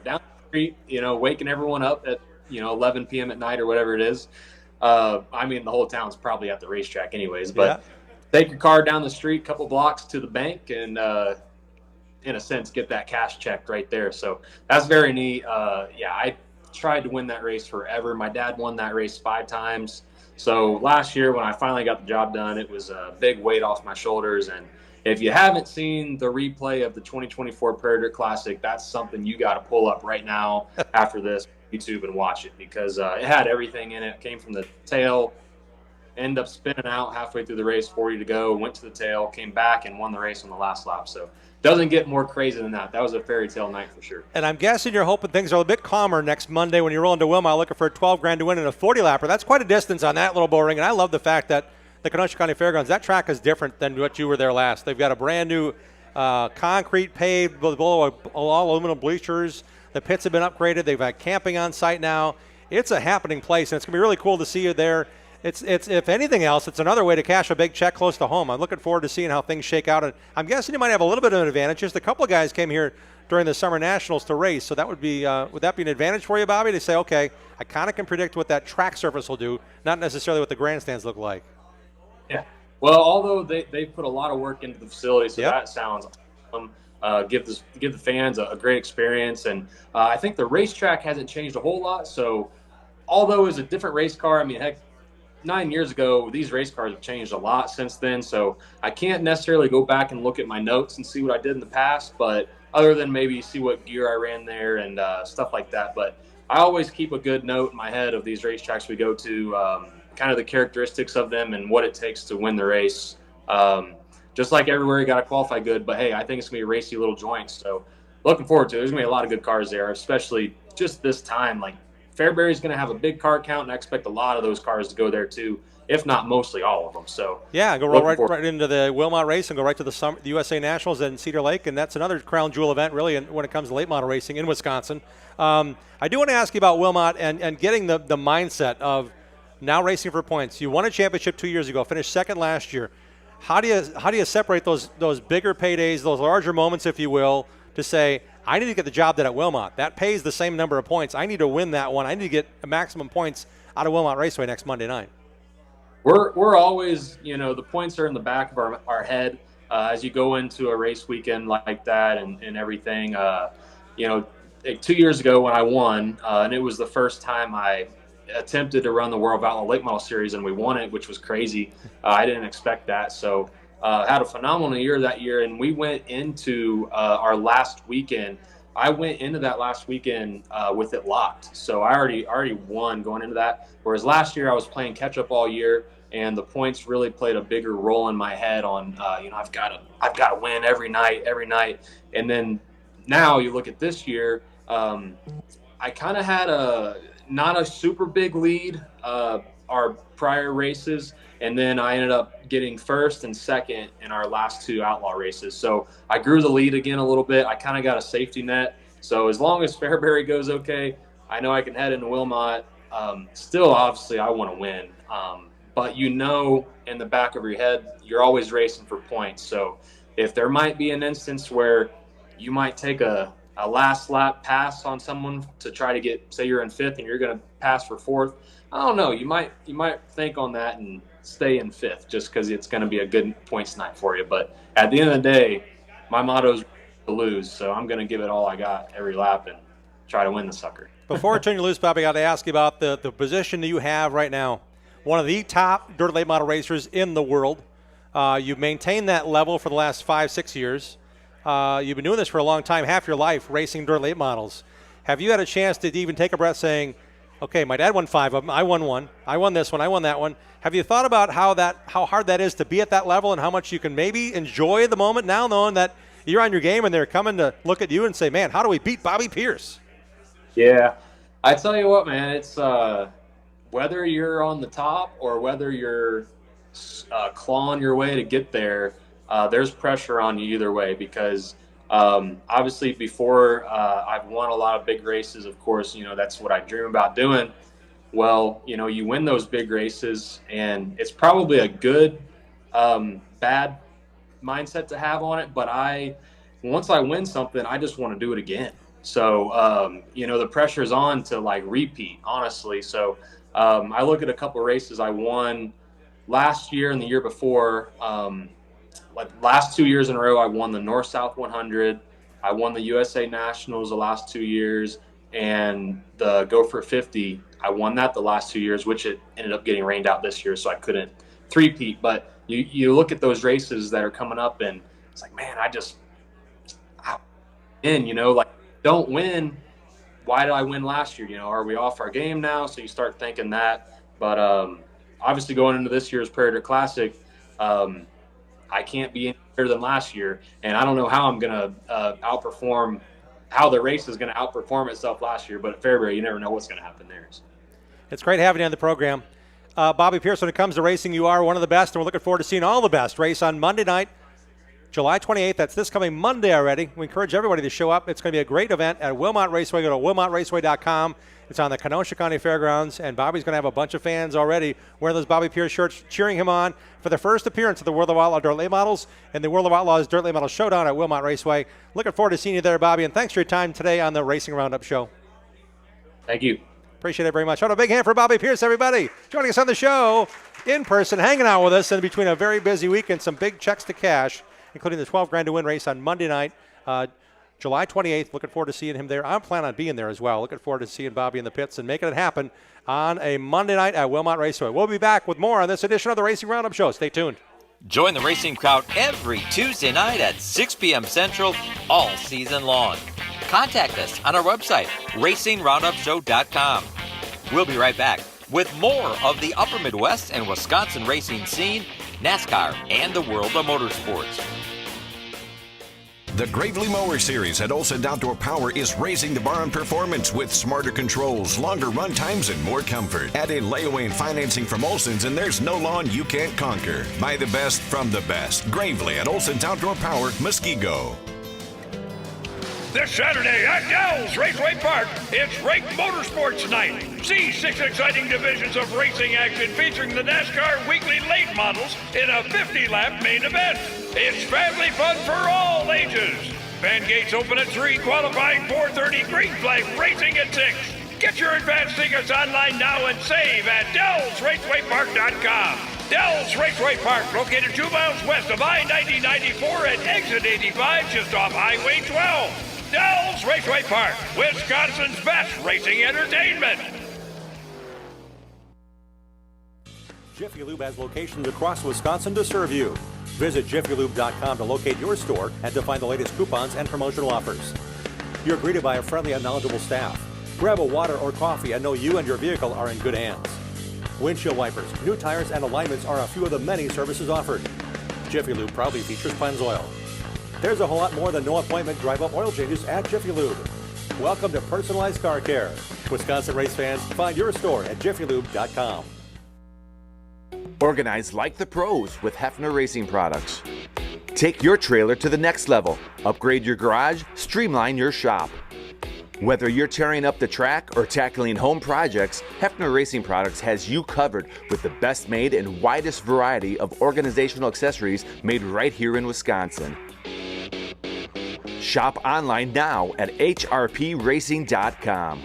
down the street, waking everyone up at, 11 p.m. at night or whatever it is. I mean, the whole town's probably at the racetrack anyways, but take your car down the street, couple blocks to the bank, and in a sense, get that cash check right there. So that's very neat. I tried to win that race forever. My dad won that race 5 times. So last year when I finally got the job done, it was a big weight off my shoulders. And if you haven't seen the replay of the 2024 Prairie Dirt Classic, that's something you got to pull up right now after this YouTube and watch it, because it had everything in it. It came from the tail, ended up spinning out halfway through the race, 40 to go, went to the tail, came back and won the race on the last lap. So doesn't get more crazy than that. That was a fairy tale night for sure. And I'm guessing you're hoping things are a bit calmer next Monday when you roll into Wilmot looking for a $12,000 to win in a 40-lapper. That's quite a distance on that little bull ring, and I love the fact that the Kenosha County Fairgrounds, that track is different than what you were there last. They've got a brand new concrete paved, all aluminum bleachers. The pits have been upgraded. They've got camping on site now. It's a happening place, and it's going to be really cool to see you there. It's if anything else, it's another way to cash a big check close to home. I'm looking forward to seeing how things shake out. And I'm guessing you might have a little bit of an advantage. Just a couple of guys came here during the Summer Nationals to race, so that would that be an advantage for you, Bobby, to say, okay, I kind of can predict what that track surface will do, not necessarily what the grandstands look like. Yeah. Well, although they put a lot of work into the facility, so that sounds awesome. Give the fans a great experience, and I think the racetrack hasn't changed a whole lot. So, although it's a different race car, I mean, heck, 9 years ago, these race cars have changed a lot since then. So I can't necessarily go back and look at my notes and see what I did in the past, but other than maybe see what gear I ran there and stuff like that. But I always keep a good note in my head of these racetracks we go to. Kind of the characteristics of them and what it takes to win the race. Just like everywhere, you got to qualify good, but hey, I think it's going to be a racy little joint. So looking forward to it. There's going to be a lot of good cars there, especially just this time. Like Fairbury's going to have a big car count, and I expect a lot of those cars to go there too, if not mostly all of them. So yeah, go right into the Wilmot race and go right to the USA Nationals in Cedar Lake, and that's another crown jewel event really when it comes to late model racing in Wisconsin. I do want to ask you about Wilmot and getting the mindset of now racing for points. You won a championship 2 years ago, finished second last year. How do you separate those bigger paydays, those larger moments, if you will, to say, I need to get the job done at Wilmot. That pays the same number of points. I need to win that one. I need to get maximum points out of Wilmot Raceway next Monday night. We're always, the points are in the back of our head as you go into a race weekend like that and everything. 2 years ago when I won, and it was the first time I attempted to run the World of Outlaw Late Model Series, and we won it, which was crazy. I didn't expect that. So had a phenomenal year that year, and we went into our last weekend. I went into that last weekend with it locked. So I already won going into that. Whereas last year I was playing catch up all year, and the points really played a bigger role in my head on, I've got to win every night. And then now you look at this year, I kind of had not a super big lead our prior races, and then I ended up getting first and second in our last 2 outlaw races. So I grew the lead again a little bit. I kind of got a safety net. So as long as Fairbury goes okay, I know I can head into Wilmot. Still, obviously, I want to win. But in the back of your head, you're always racing for points. So if there might be an instance where you might take a last lap pass on someone to try to get, say you're in 5th and you're going to pass for 4th, I don't know. You might think on that and stay in 5th just because it's going to be a good points night for you. But at the end of the day, my motto is to lose, so I'm going to give it all I got every lap and try to win the sucker. Before I turn you loose, Bobby, I got to ask you about the position that you have right now. One of the top dirt late model racers in the world. You've maintained that level for the last 5-6 years. You've been doing this for a long time, half your life, racing dirt late models. Have you had a chance to even take a breath saying, okay, my dad won 5 of them, I won 1, I won this one, I won that one. Have you thought about how hard that is to be at that level and how much you can maybe enjoy the moment now knowing that you're on your game and they're coming to look at you and say, man, how do we beat Bobby Pierce? Yeah, I tell you what, man, it's whether you're on the top or whether you're clawing your way to get there, there's pressure on you either way because obviously before I've won a lot of big races, of course, that's what I dream about doing. Well, you win those big races and it's probably a good, bad mindset to have on it. But once I win something, I just want to do it again. So, the pressure's on to like repeat, honestly. So I look at a couple of races I won last year and the year before. Last 2 years in a row, I won the North-South 100. I won the USA Nationals the last 2 years, and the Go for 50. I won that the last 2 years, which it ended up getting rained out this year, so I couldn't three-peat. But you look at those races that are coming up, and it's like, man, don't win. Why did I win last year? Are we off our game now? So you start thinking that. But obviously going into this year's Prairie Dirt Classic, I can't be any better than last year, and I don't know how I'm going to outperform how the race is going to outperform itself last year, but at Fairbury, you never know what's going to happen there. It's great having you on the program. Bobby Pierce, when it comes to racing, you are one of the best, and we're looking forward to seeing all the best race on Monday night, July 28th. That's this coming Monday already. We encourage everybody to show up. It's going to be a great event at Wilmot Raceway. Go to wilmotraceway.com. It's on the Kenosha County Fairgrounds, and Bobby's going to have a bunch of fans already wearing those Bobby Pierce shirts, cheering him on for the first appearance of the World of Outlaw Dirt Late Models and the World of Outlaws Dirt Late Model Showdown at Wilmot Raceway. Looking forward to seeing you there, Bobby, and thanks for your time today on the Racing Roundup Show. Thank you. Appreciate it very much. Hold a big hand for Bobby Pierce, everybody. Joining us on the show in person, hanging out with us in between a very busy week and some big checks to cash, including the 12 grand to win race on Monday night, July 28th. Looking forward to seeing him there. I'm planning on being there as well. Looking forward to seeing Bobby in the pits and making it happen on a Monday night at Wilmot Raceway. We'll be back with more on this edition of the Racing Roundup Show. Stay tuned. Join the racing crowd every Tuesday night at 6 p.m. Central all season long. Contact us on our website, racingroundupshow.com. We'll be right back with more of the Upper Midwest and Wisconsin racing scene, NASCAR, and the world of motorsports. The Gravely Mower Series at Olson Outdoor Power is raising the bar on performance with smarter controls, longer run times, and more comfort. Add in layaway and financing from Olson's, and there's no lawn you can't conquer. Buy the best from the best. Gravely at Olson's Outdoor Power, Muskego. This Saturday at Dell's Raceway Park, it's Rake Motorsports Night. See 6 exciting divisions of racing action featuring the NASCAR Weekly Late Models in a 50-lap main event. It's family fun for all ages. Fan gates open at 3, qualifying 4:30, green flag racing at 6. Get your advance tickets online now and save at DellsRacewayPark.com. Dell's Raceway Park, located 2 miles west of I-90-94 at exit 85, just off Highway 12. Dell's Raceway Park, Wisconsin's best racing entertainment. Jiffy Lube has locations across Wisconsin to serve you. Visit jiffylube.com to locate your store and to find the latest coupons and promotional offers. You're greeted by a friendly and knowledgeable staff. Grab a water or coffee and know you and your vehicle are in good hands. Windshield wipers, new tires, and alignments are a few of the many services offered. Jiffy Lube proudly features Pennzoil. There's a whole lot more than no appointment drive-up oil changes at Jiffy Lube. Welcome to personalized car care. Wisconsin race fans, find your store at jiffylube.com. Organize like the pros with Hefner Racing Products. Take your trailer to the next level. Upgrade your garage, streamline your shop. Whether you're tearing up the track or tackling home projects, Hefner Racing Products has you covered with the best made and widest variety of organizational accessories made right here in Wisconsin. Shop online now at hrpracing.com.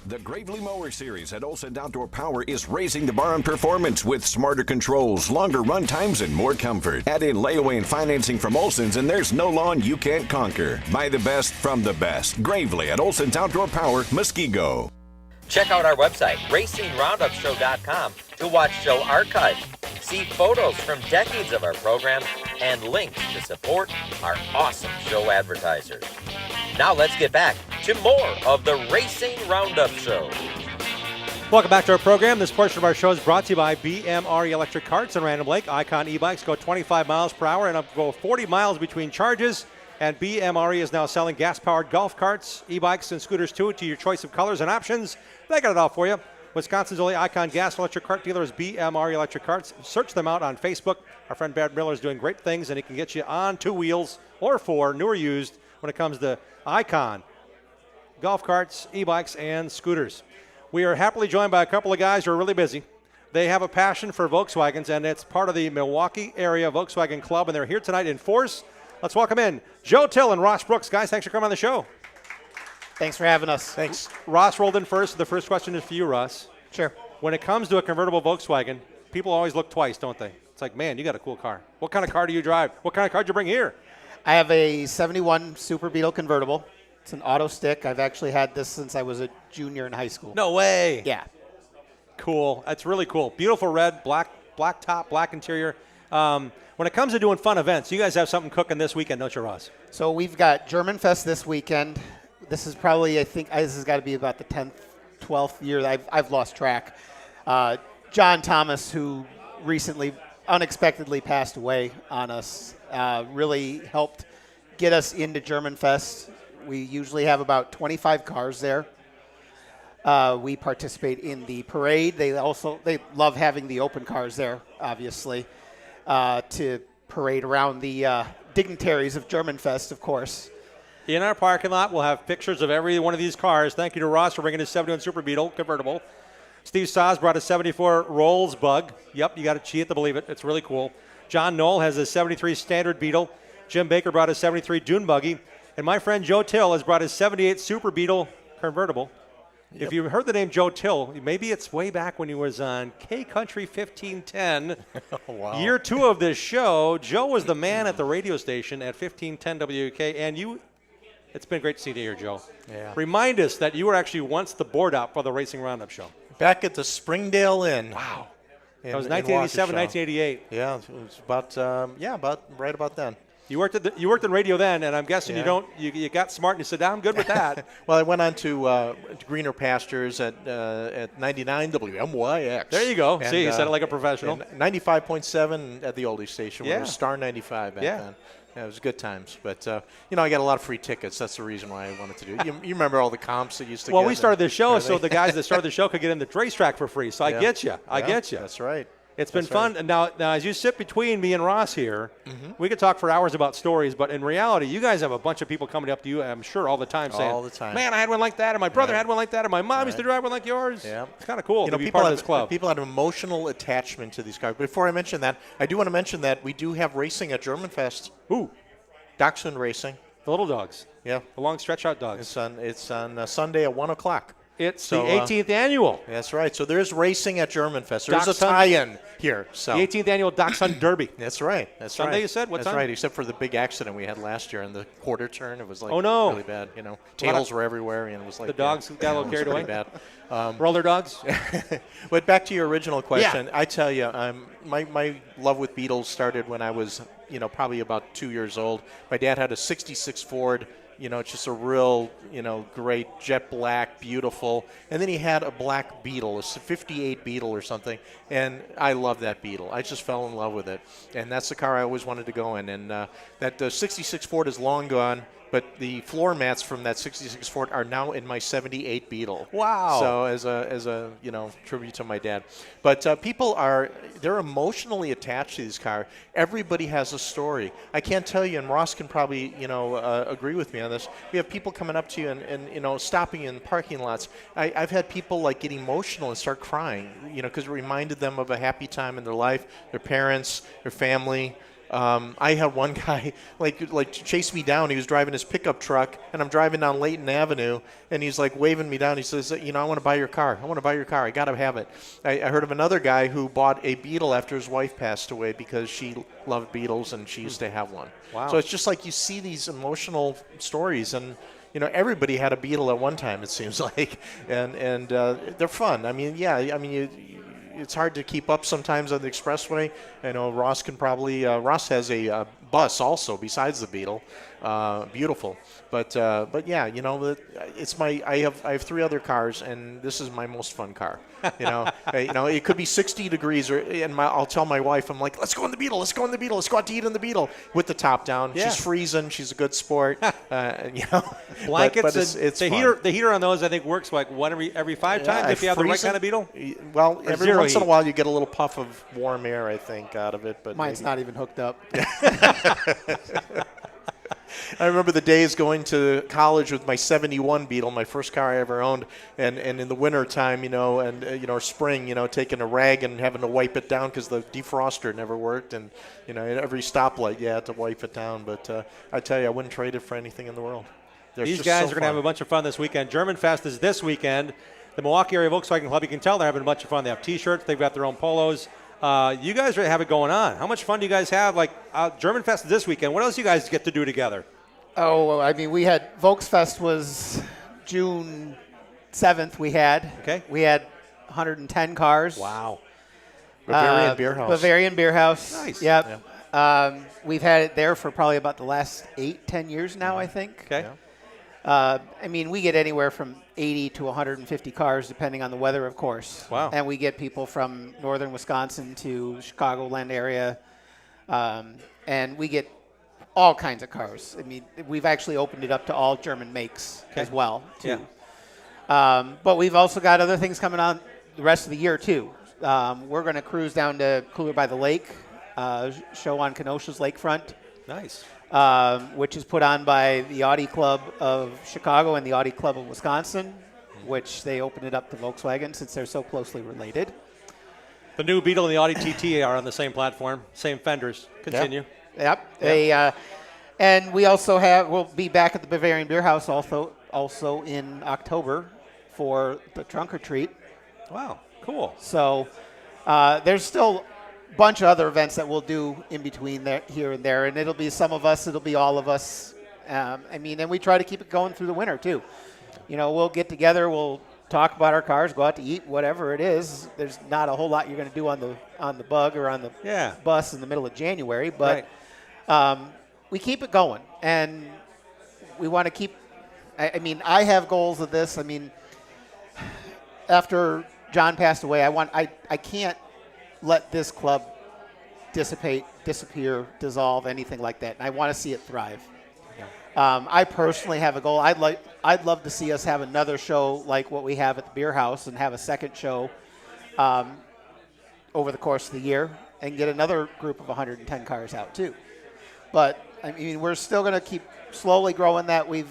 The Gravely Mower Series at Olson Outdoor Power is raising the bar on performance with smarter controls, longer run times, and more comfort. Add in layaway and financing from Olson's, and there's no lawn you can't conquer. Buy the best from the best. Gravely at Olson's Outdoor Power, Muskego. Check out our website, racingroundupshow.com, to watch show archives, see photos from decades of our program, and links to support our awesome show advertisers. Now let's get back to more of the Racing Roundup Show. Welcome back to our program. This portion of our show is brought to you by BMR Electric Carts in Random Lake. Icon e-bikes go 25 miles per hour and up go 40 miles between charges. And BMRE is now selling gas-powered golf carts, e-bikes, and scooters too, to your choice of colors and options. They got it all for you. Wisconsin's only Icon gas electric cart dealer is BMR Electric Carts. Search them out on Facebook. Our friend Brad Miller is doing great things, and he can get you on 2 wheels or 4, new or used, when it comes to Icon golf carts, e-bikes, and scooters. We are happily joined by a couple of guys who are really busy. They have a passion for Volkswagens, and it's part of the Milwaukee area Volkswagen Club, and they're here tonight in force. Let's welcome in Joe Till and Ross Brooks. Guys, thanks for coming on the show. Thanks for having us. Thanks. Ross rolled in first. The first question is for you, Ross. Sure. When it comes to a convertible Volkswagen, people always look twice, don't they? It's like, man, you got a cool car. What kind of car do you drive? What kind of car did you bring here? I have a 71 Super Beetle convertible. It's an auto stick. I've actually had this since I was a junior in high school. No way. Yeah. Cool. That's really cool. Beautiful red, black top, black interior. When it comes to doing fun events, you guys have something cooking this weekend, don't you, Ross? So we've got German Fest this weekend. This is probably, I think, this has got to be about the 10th, 12th year. I've lost track. John Thomas, who recently unexpectedly passed away on us, really helped get us into German Fest. We usually have about 25 cars there. We participate in the parade. They love having the open cars there, obviously, to parade around the dignitaries of German Fest, of course. In our parking lot, we'll have pictures of every one of these cars. Thank you to Ross for bringing his 71 Super Beetle convertible. Steve Saz brought a 74 Rolls Bug. Yep, you got to see it to believe it. It's really cool. John Knoll has a 73 Standard Beetle. Jim Baker brought a 73 Dune Buggy. And my friend Joe Till has brought his 78 Super Beetle convertible. Yep. If you heard the name Joe Till, maybe it's way back when he was on K-Country 1510. Wow. Year 2 of this show. Joe was the man at the radio station at 1510 WK, and it's been great to see you here, Joe. Yeah. Remind us that you were actually once the board op for the Racing Roundup show. Back at the Springdale Inn. Wow. That was 1987, 1988. Yeah, it was about right about then. You worked in radio then, and I'm guessing you got smart and you said, I'm good with that. Well, I went on to greener pastures at 99 WMYX. There you go. See, you said it like a professional. 95.7 at the oldie station. Yeah. It was Star 95 back then. Yeah, it was good times. But, I got a lot of free tickets. That's the reason why I wanted to do it. You remember all the comps that used to get? Well, we started the show so the guys that started the show could get in the racetrack for free. So I get you. I get you. That's right. It's been fun. Right. And now, as you sit between me and Ross here, we could talk for hours about stories, but in reality, you guys have a bunch of people coming up to you, I'm sure, all the time saying, all the time. Man, I had one like that, and my brother had one like that, and my mom used to drive one like yours. Yeah. It's kind of cool to be part of this club. People have an emotional attachment to these cars. Before I mention that, I do want to mention that we do have racing at German Fest. Ooh. Dachshund racing. The little dogs. Yeah. The long stretch-out dogs. It's on Sunday at 1 o'clock. It's the 18th annual. That's right. So there's racing at German Fest. There's a tie-in here. So the 18th annual Dachshund Derby. That's right. That's Sunday, right. you said? What That's time? right, except for the big accident we had last year in the quarter turn. It was like really bad. Tails were everywhere, and it was like the dogs got a little carried away. Bad. Roller dogs. But back to your original question, I tell you, my love with Beetles started when I was, probably about 2 years old. My dad had a '66 Ford. It's just a real, great jet black, beautiful. And then he had a black Beetle, a 58 Beetle or something. And I love that Beetle. I just fell in love with it. And that's the car I always wanted to go in. And that 66 Ford is long gone. But the floor mats from that 66 Ford are now in my 78 Beetle. Wow. So as a tribute to my dad. But they're emotionally attached to this car. Everybody has a story. I can't tell you, and Ross can probably, agree with me on this. We have people coming up to you and stopping in parking lots. I've had people like get emotional and start crying, because it reminded them of a happy time in their life, their parents, their family. I had one guy like chase me down. He was driving his pickup truck, and I'm driving down Layton Avenue, and he's like waving me down. He says, I want to buy your car. I want to buy your car. I got to have it. I heard of another guy who bought a Beetle after his wife passed away because she loved Beetles and she used to have one. Wow. So it's just like you see these emotional stories, and everybody had a Beetle at one time, it seems like, and they're fun. it's hard to keep up sometimes on the expressway. I know Ross can probably. Ross has a bus also besides the Beetle. Beautiful, but yeah, you know, it's my. I have 3 other cars, and this is my most fun car. You know, it could be 60 degrees, and I'll tell my wife, I'm like, let's go in the Beetle, let's go in the Beetle, let's go out to eat in the Beetle with the top down. Yeah. She's freezing, she's a good sport, you know. Blankets, but it's the fun. heater on those I think works like every 5 times if you have the right kind of Beetle. Well, Or every zero once in a heat. while you get a little puff of warm air, I think, out of it. But Mine's maybe. not even hooked up. I remember the days going to college with my 71 Beetle, my first car I ever owned, and in the winter time, you know, and or spring, you know, taking a rag and having to wipe it down because the defroster never worked, and you know, at every stoplight you had to wipe it down. But I tell you, I wouldn't trade it for anything in the world. These guys are going to have a bunch of fun this weekend. German Fest is this weekend. The Milwaukee Area Volkswagen Club, you can tell they're having a bunch of fun. They have T-shirts. They've got their own polos. You guys have it going on. How much fun do you guys have? Like German Fest is this weekend. What else do you guys get to do together? Oh, I mean, we had Volksfest was June 7th. We had 110 cars. Wow. Bavarian Beer House. Bavarian Beer House. Nice. Yep. We've had it there for probably about the last 8-10 years now, I think. Okay. I mean, we get anywhere from 80 to 150 cars, depending on the weather, of course. Wow. And we get people from northern Wisconsin to Chicagoland area, and we get all kinds of cars. I mean, we've actually opened it up to all German makes as well, too. Yeah. But we've also got other things coming on the rest of the year, too. We're going to cruise down to Cooler by the Lake, show on Kenosha's lakefront. Nice. Which is put on by the Audi Club of Chicago and the Audi Club of Wisconsin, which they opened it up to Volkswagen since they're so closely related. The new Beetle and the Audi TT are on the same platform, same fenders. Continue. Yep. They, and we also we'll be back at the Bavarian Beer House also in October for the trunk or treat. Wow, cool. So there's still a bunch of other events that we'll do in between there, here and there, and it'll be some of us, it'll be all of us. I mean, and we try to keep it going through the winter too. You know, we'll get together, we'll talk about our cars, go out to eat, whatever it is. There's not a whole lot you're going to do on the bug or on the bus in the middle of January, but we keep it going, and we want to keep. I mean, I have goals of this. I mean, after John passed away, I can't let this club disappear, dissolve, anything like that. And I want to see it thrive. I personally have a goal. I'd love to see us have another show like what we have at the Beer House and have a second show over the course of the year and get another group of 110 cars out too. But I mean, we're still going to keep slowly growing that. We're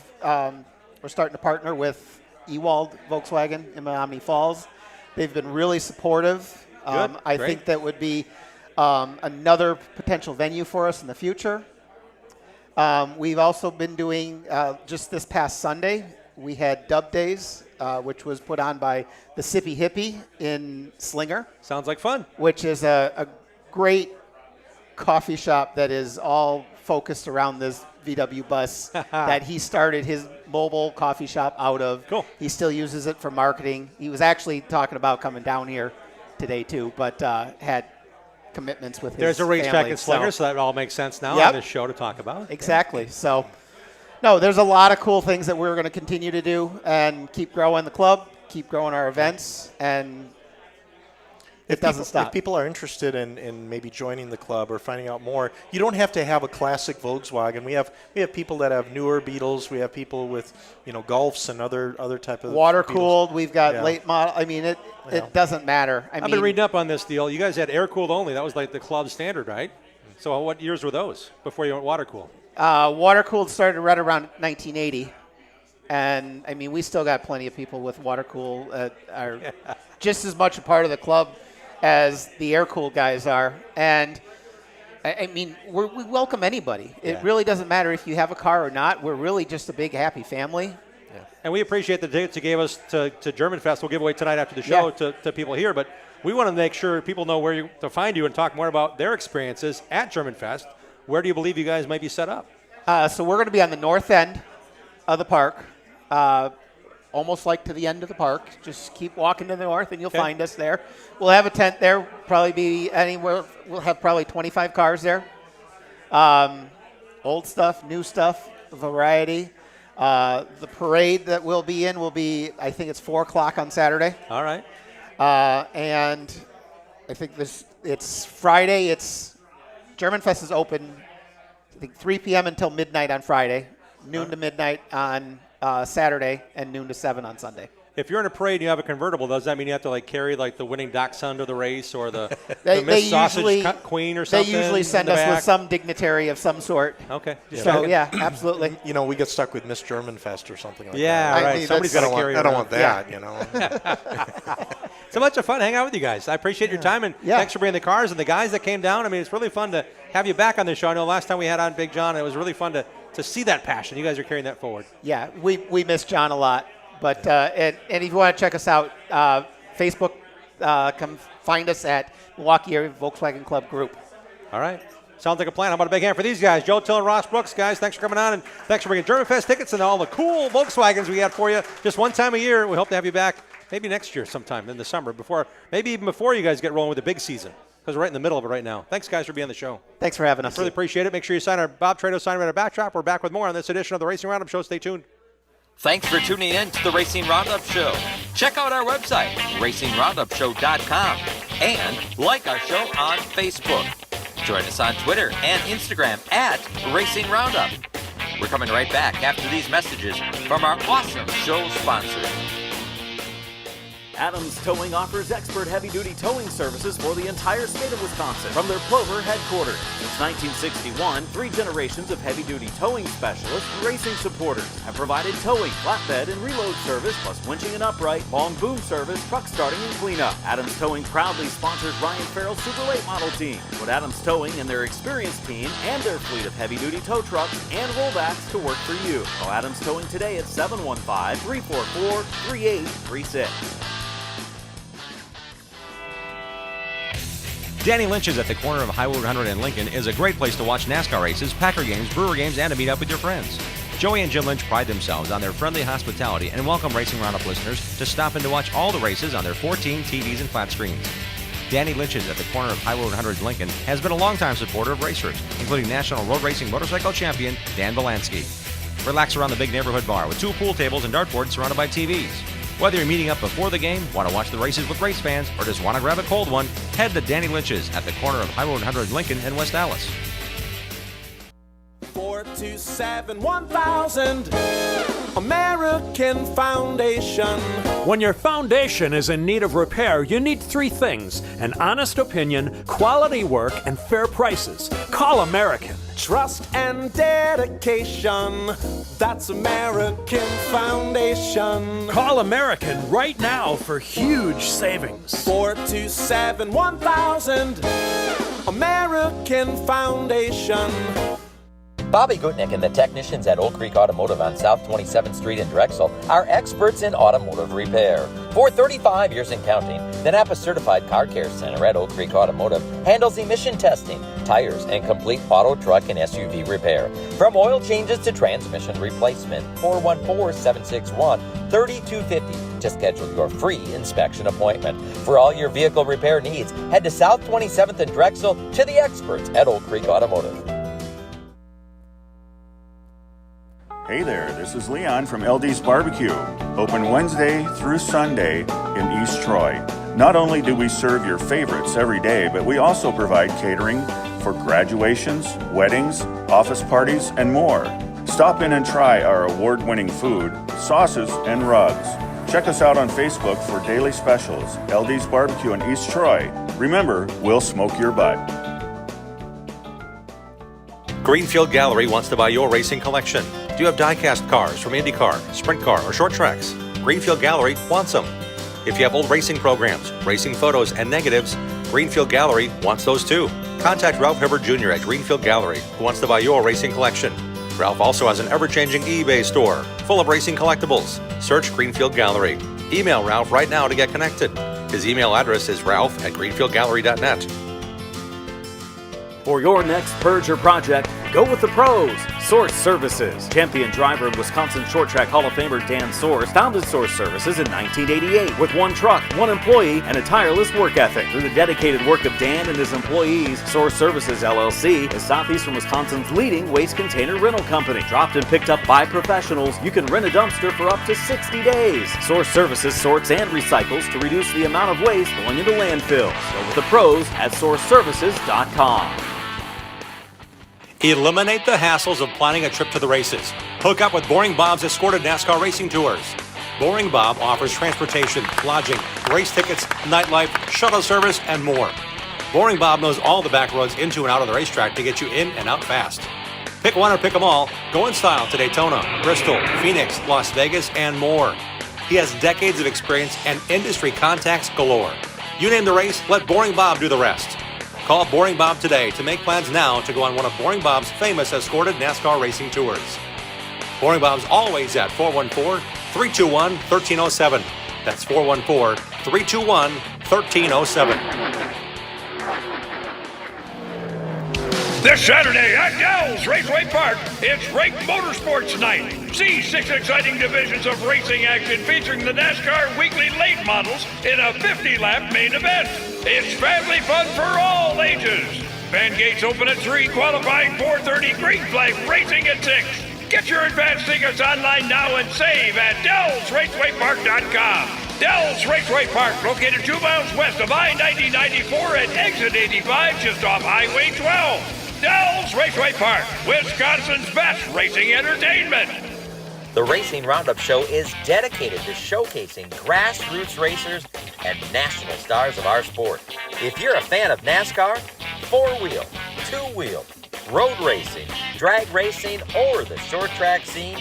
starting to partner with Ewald Volkswagen in Menominee Falls. They've been really supportive. I think that would be another potential venue for us in the future. We've also been doing, just this past Sunday, we had Dub Days, which was put on by the Sippy Hippie in Slinger. Sounds like fun. Which is a great coffee shop that is all focused around this VW bus that he started his mobile coffee shop out of. Cool. He still uses it for marketing. He was actually talking about coming down here today too, but had commitments with his There's a racetrack family, in Slinger, so that all makes sense now Yep. on this show to talk about. Exactly. So, no, there's a lot of cool things that we're going to continue to do and keep growing the club, keep growing our events, and it doesn't stop. If people are interested in maybe joining the club or finding out more, you don't have to have a classic Volkswagen. We have people that have newer Beetles. We have people with Golfs and other type of water Beetles. cooled. We've got late model. I mean, it doesn't matter. I've been reading up on this deal. You guys had air cooled only. That was like the club standard, right? So what years were those before you went water cooled? Water cooled started right around 1980. And I mean, we still got plenty of people with water cool are just as much a part of the club as the air cooled guys are. And I mean, we welcome anybody. It really doesn't matter if you have a car or not. We're really just a big happy family. Yeah. And we appreciate the dates you gave us to German Fest. We'll give away tonight after the show to people here. But we want to make sure people know where to find you and talk more about their experiences at German Fest. Where do you believe you guys might be set up? So we're going to be on the north end of the park, almost like to the end of the park. Just keep walking to the north, and you'll find us there. We'll have a tent there. Probably be anywhere. We'll have probably 25 cars there. Old stuff, new stuff, a variety. The parade that we'll be in will be, I think it's 4 o'clock on Saturday. All right. And I think it's Friday. It's German Fest is open, I think 3 p.m. until midnight on Friday, noon to midnight on Saturday, and noon to 7 on Sunday. If you're in a parade and you have a convertible, does that mean you have to like carry like the winning dachshund of the race or the Miss Sausage Queen or something? They usually send us with some dignitary of some sort. Okay. So yeah, absolutely. You know, we get stuck with Miss German Fest or something like that. Yeah, right. Somebody's got to carry. I don't want that. You know. So much of fun hang out with you guys. I appreciate your time, and thanks for bringing the cars and the guys that came down. I mean, it's really fun to have you back on the show. I know last time we had on Big John, it was really fun to see that passion. You guys are carrying that forward. Yeah, we miss John a lot. But and if you want to check us out, Facebook, come find us at Milwaukee Area Volkswagen Club Group. All right. Sounds like a plan. How about a big hand for these guys? Joe Till and Ross Brooks, guys, thanks for coming on, and thanks for bringing German Fest tickets and all the cool Volkswagens we got for you just one time a year. We hope to have you back maybe next year sometime in the summer, maybe even before you guys get rolling with the big season, because we're right in the middle of it right now. Thanks, guys, for being on the show. Thanks for having us. Really appreciate it. Make sure you sign our Bob Trado sign right at Backdrop. We're back with more on this edition of the Racing Roundup Show. Stay tuned. Thanks for tuning in to the Racing Roundup Show. Check out our website, racingroundup.show.com, and like our show on Facebook. Join us on Twitter and Instagram at Racing Roundup. We're coming right back after these messages from our awesome show sponsors. Adams Towing offers expert heavy-duty towing services for the entire state of Wisconsin from their Plover headquarters. Since 1961, 3 generations of heavy-duty towing specialists and racing supporters have provided towing, flatbed, and reload service, plus winching and upright, long boom service, truck starting, and cleanup. Adams Towing proudly sponsors Ryan Farrell's Super Late Model team. Put Adams Towing and their experienced team and their fleet of heavy-duty tow trucks and rollbacks to work for you. Call Adams Towing today at 715-344-3836. Danny Lynch's at the corner of Highway 100 and Lincoln is a great place to watch NASCAR races, Packer games, Brewer games, and to meet up with your friends. Joey and Jim Lynch pride themselves on their friendly hospitality and welcome Racing Roundup listeners to stop in to watch all the races on their 14 TVs and flat screens. Danny Lynch's at the corner of Highway 100 and Lincoln has been a longtime supporter of racers, including National Road Racing Motorcycle Champion Dan Belansky. Relax around the big neighborhood bar with 2 pool tables and dartboards surrounded by TVs. Whether you're meeting up before the game, want to watch the races with race fans, or just want to grab a cold one, head to Danny Lynch's at the corner of Highway 100 Lincoln and West Dallas. 427-1000 American Foundation. When your foundation is in need of repair, you need 3 things: an honest opinion, quality work, and fair prices. Call American. Trust and dedication. That's American Foundation. Call American right now for huge savings. 427-1000 American Foundation. Bobby Gutnick and the technicians at Oak Creek Automotive on South 27th Street in Drexel are experts in automotive repair. For 35 years and counting, the Napa-certified Car Care Center at Oak Creek Automotive handles emission testing, tires, and complete auto, truck, and SUV repair. From oil changes to transmission replacement. 414-761-3250 to schedule your free inspection appointment. For all your vehicle repair needs, head to South 27th in Drexel to the experts at Oak Creek Automotive. Hey there, this is Leon from LD's Barbecue, open Wednesday through Sunday in East Troy. Not only do we serve your favorites every day, but we also provide catering for graduations, weddings, office parties, and more. Stop in and try our award-winning food, sauces, and rubs. Check us out on Facebook for daily specials, LD's Barbecue in East Troy. Remember, we'll smoke your butt. Greenfield Gallery wants to buy your racing collection. Do you have die-cast cars from IndyCar, Sprint Car, or short tracks? Greenfield Gallery wants them. If you have old racing programs, racing photos, and negatives, Greenfield Gallery wants those too. Contact Ralph Hibbert Jr. at Greenfield Gallery, who wants to buy your racing collection. Ralph also has an ever-changing eBay store full of racing collectibles. Search Greenfield Gallery. Email Ralph right now to get connected. His email address is ralph@greenfieldgallery.net. For your next purge or project, go with the pros. Source Services. Champion driver and Wisconsin Short Track Hall of Famer Dan Source founded Source Services in 1988 with one truck, one employee, and a tireless work ethic. Through the dedicated work of Dan and his employees, Source Services LLC is Southeastern Wisconsin's leading waste container rental company. Dropped and picked up by professionals, you can rent a dumpster for up to 60 days. Source Services sorts and recycles to reduce the amount of waste going into landfills. Go with the pros at sourceservices.com. Eliminate the hassles of planning a trip to the races. Hook up with Boring Bob's escorted NASCAR racing tours. Boring Bob offers transportation, lodging, race tickets, nightlife, shuttle service, and more. Boring Bob knows all the back roads into and out of the racetrack to get you in and out fast. Pick one or pick them all. Go in style to Daytona, Bristol, Phoenix, Las Vegas, and more. He has decades of experience and industry contacts galore. You name the race, let Boring Bob do the rest. Call Boring Bob today to make plans now to go on one of Boring Bob's famous escorted NASCAR racing tours. Boring Bob's always at 414-321-1307. That's 414-321-1307. This Saturday at Dell's Raceway Park, it's Rake Motorsports Night. See 6 exciting divisions of racing action featuring the NASCAR weekly late models in a 50-lap main event. It's family fun for all ages. Fan gates open at 3, qualifying 4:30, green flag racing at 6. Get your advance tickets online now and save at DellsRacewayPark.com. Dell's Raceway Park, located 2 miles west of I-90-94 at exit 85, just off Highway 12. Dell's Raceway Park, Wisconsin's best racing entertainment. The Racing Roundup Show is dedicated to showcasing grassroots racers and national stars of our sport. If you're a fan of NASCAR, 4-wheel, 2-wheel, road racing, drag racing, or the short track scene,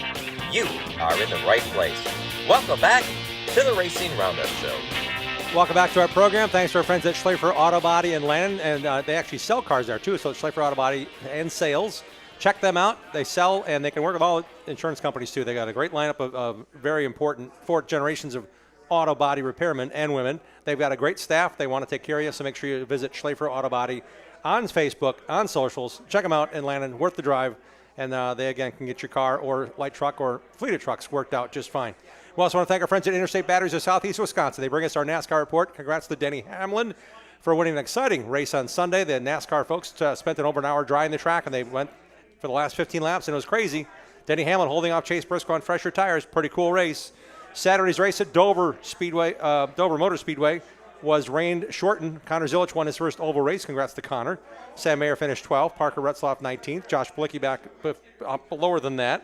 you are in the right place. Welcome back to the Racing Roundup Show. Welcome back to our program. Thanks to our friends at Schlafer Auto Body in Lannon, and they actually sell cars there too. So it's Schlafer Auto Body and Sales. Check them out. They sell and they can work with all insurance companies too. They got a great lineup of very important 4 generations of auto body repairmen and women. They've got a great staff. They want to take care of you. So make sure you visit Schlafer Auto Body on Facebook, on socials. Check them out in Lannon. Worth the drive. And they again can get your car or light truck or fleet of trucks worked out just fine. We also want to thank our friends at Interstate Batteries of Southeast Wisconsin. They bring us our NASCAR report. Congrats to Denny Hamlin for winning an exciting race on Sunday. The NASCAR folks spent over an hour drying the track, and they went for the last 15 laps, and it was crazy. Denny Hamlin holding off Chase Briscoe on fresher tires. Pretty cool race. Saturday's race at Dover Motor Speedway was rain shortened. Connor Zilich won his first oval race. Congrats to Connor. Sam Mayer finished 12th. Parker Retzloff 19th. Josh Blicky back lower than that.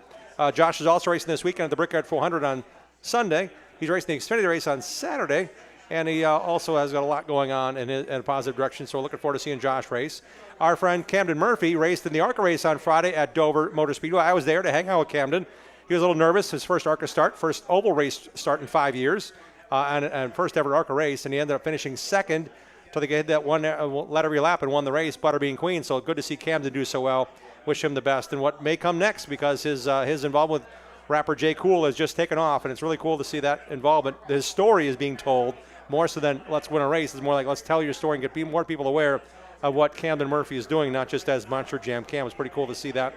Josh is also racing this weekend at the Brickyard 400 on Sunday. He's racing the Xfinity race on Saturday, and he also has got a lot going on in a positive direction, so we're looking forward to seeing Josh race. Our friend Camden Murphy raced in the ARCA race on Friday at Dover Motor Speedway. I was there to hang out with Camden. He was a little nervous, his first ARCA start, first oval race start in 5 years, and first ever ARCA race, and he ended up finishing second until they had that one led every lap and won the race, Butterbean Queen. So good to see Camden do so well. Wish him the best and what may come next, because his involvement with rapper J. Cool has just taken off, and it's really cool to see that involvement. His story is being told more so than let's win a race. It's more like let's tell your story and get more people aware of what Camden Murphy is doing, not just as Monster Jam Cam. It's pretty cool to see that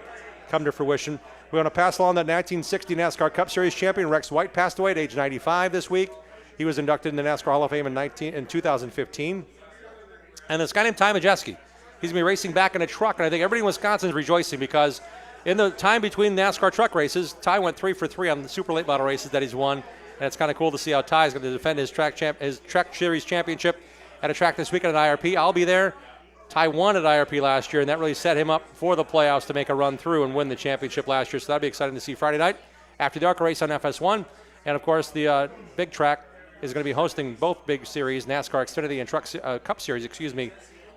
come to fruition. We want to pass along that 1960 NASCAR Cup Series champion Rex White passed away at age 95 this week. He was inducted in the NASCAR Hall of Fame in 2015. And this guy named Ty Majeski, he's going to be racing back in a truck, and I think everybody in Wisconsin is rejoicing because in the time between NASCAR truck races, Ty went 3 for 3 on the super late model races that he's won, and it's kind of cool to see how Ty is going to defend his track series championship at a track this weekend at IRP. I'll be there. Ty won at IRP last year, and that really set him up for the playoffs to make a run through and win the championship last year. So that'll be exciting to see Friday night after the ARCA race on FS1. And, of course, the big track is going to be hosting both big series, NASCAR Xfinity and Truck Cup Series,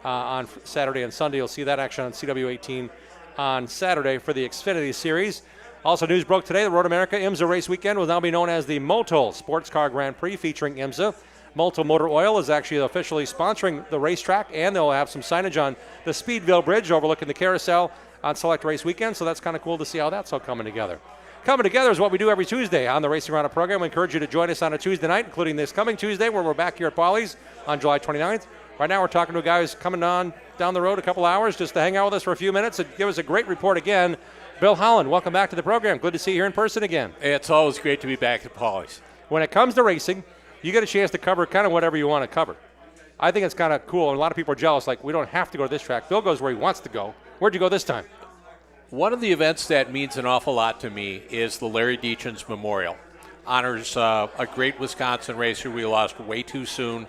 on Saturday and Sunday. You'll see that action on CW18 on Saturday for the Xfinity Series. Also, news broke today, the Road America IMSA race weekend will now be known as the Motul Sports Car Grand Prix featuring IMSA. Motul Motor Oil is actually officially sponsoring the racetrack, and they'll have some signage on the Speedville Bridge overlooking the carousel on select race weekend, so that's kind of cool to see how that's all coming together. Coming together is what we do every Tuesday on the Racing Roundup program. We encourage you to join us on a Tuesday night, including this coming Tuesday, where we're back here at Pauley's on July 29th. Right now we're talking to a guy who's coming on down the road a couple hours just to hang out with us for a few minutes and give us a great report again Bill Holland, welcome back to the program. Good to see you here in person again. It's always great to be back at Paulie's. When it comes to racing, you get a chance to cover kind of whatever you want to cover. I think it's kind of cool, and a lot of people are jealous, like, we don't have to go to this track. Bill goes where he wants to go. Where'd you go this time? One of the events that means an awful lot to me is the Larry Deachens Memorial. Honors a great Wisconsin racer we lost way too soon.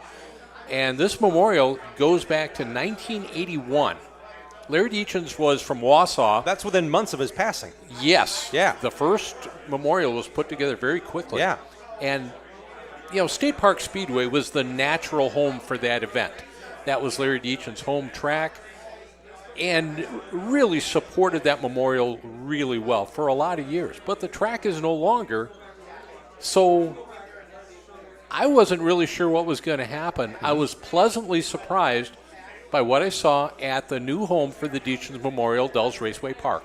And this memorial goes back to 1981. Larry Deachens was from Wausau. That's within months of his passing. Yes. Yeah. The first memorial was put together very quickly. Yeah. And, State Park Speedway was the natural home for that event. That was Larry Deachens' home track, and really supported that memorial really well for a lot of years. But the track is no longer, so I wasn't really sure what was going to happen. I was pleasantly surprised by what I saw at the new home for the Deachens Memorial, Dulles Raceway Park.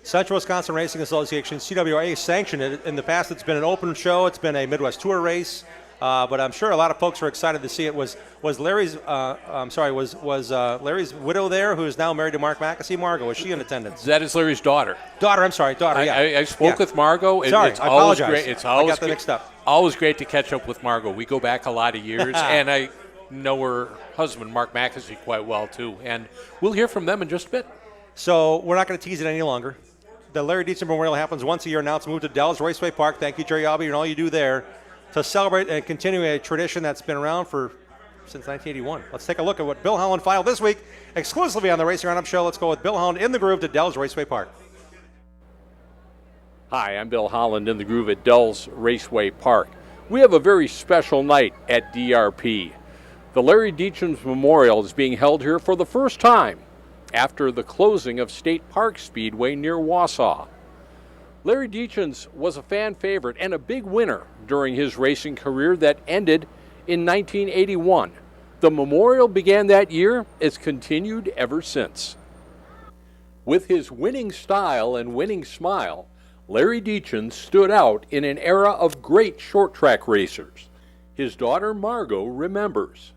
Central Wisconsin Racing Association, CWRA, sanctioned it. In the past, it's been an open show. It's been a Midwest Tour race. But I'm sure a lot of folks are excited to see it. Was Larry's Larry's widow there, who is now married to Mark Mackesy? Margo, was she in attendance? That is Larry's daughter. Daughter, yeah. I spoke with Margo. Sorry, it's I always apologize. Great. It's I always got that mixed up. Always great to catch up with Margo. We go back a lot of years, and I know her husband, Mark Mackesy, quite well, too. And we'll hear from them in just a bit. So we're not going to tease it any longer. The Larry Deachens Memorial happens once a year. Now it's moved to Dulles Raceway Park. Thank you, Jerry Albee, and all you do there to celebrate and continue a tradition that's been around since 1981. Let's take a look at what Bill Holland filed this week, exclusively on the Racing RoundUp show. Let's go with Bill Holland in the groove to Dulles Raceway Park. Hi, I'm Bill Holland in the groove at Dulles Raceway Park. We have a very special night at DRP. The Larry Deachens Memorial is being held here for the first time after the closing of State Park Speedway near Wausau. Larry Deachens was a fan favorite and a big winner during his racing career that ended in 1981. The memorial began that year. It's continued ever since. With his winning style and winning smile, Larry Deachens stood out in an era of great short track racers. His daughter Margo remembers.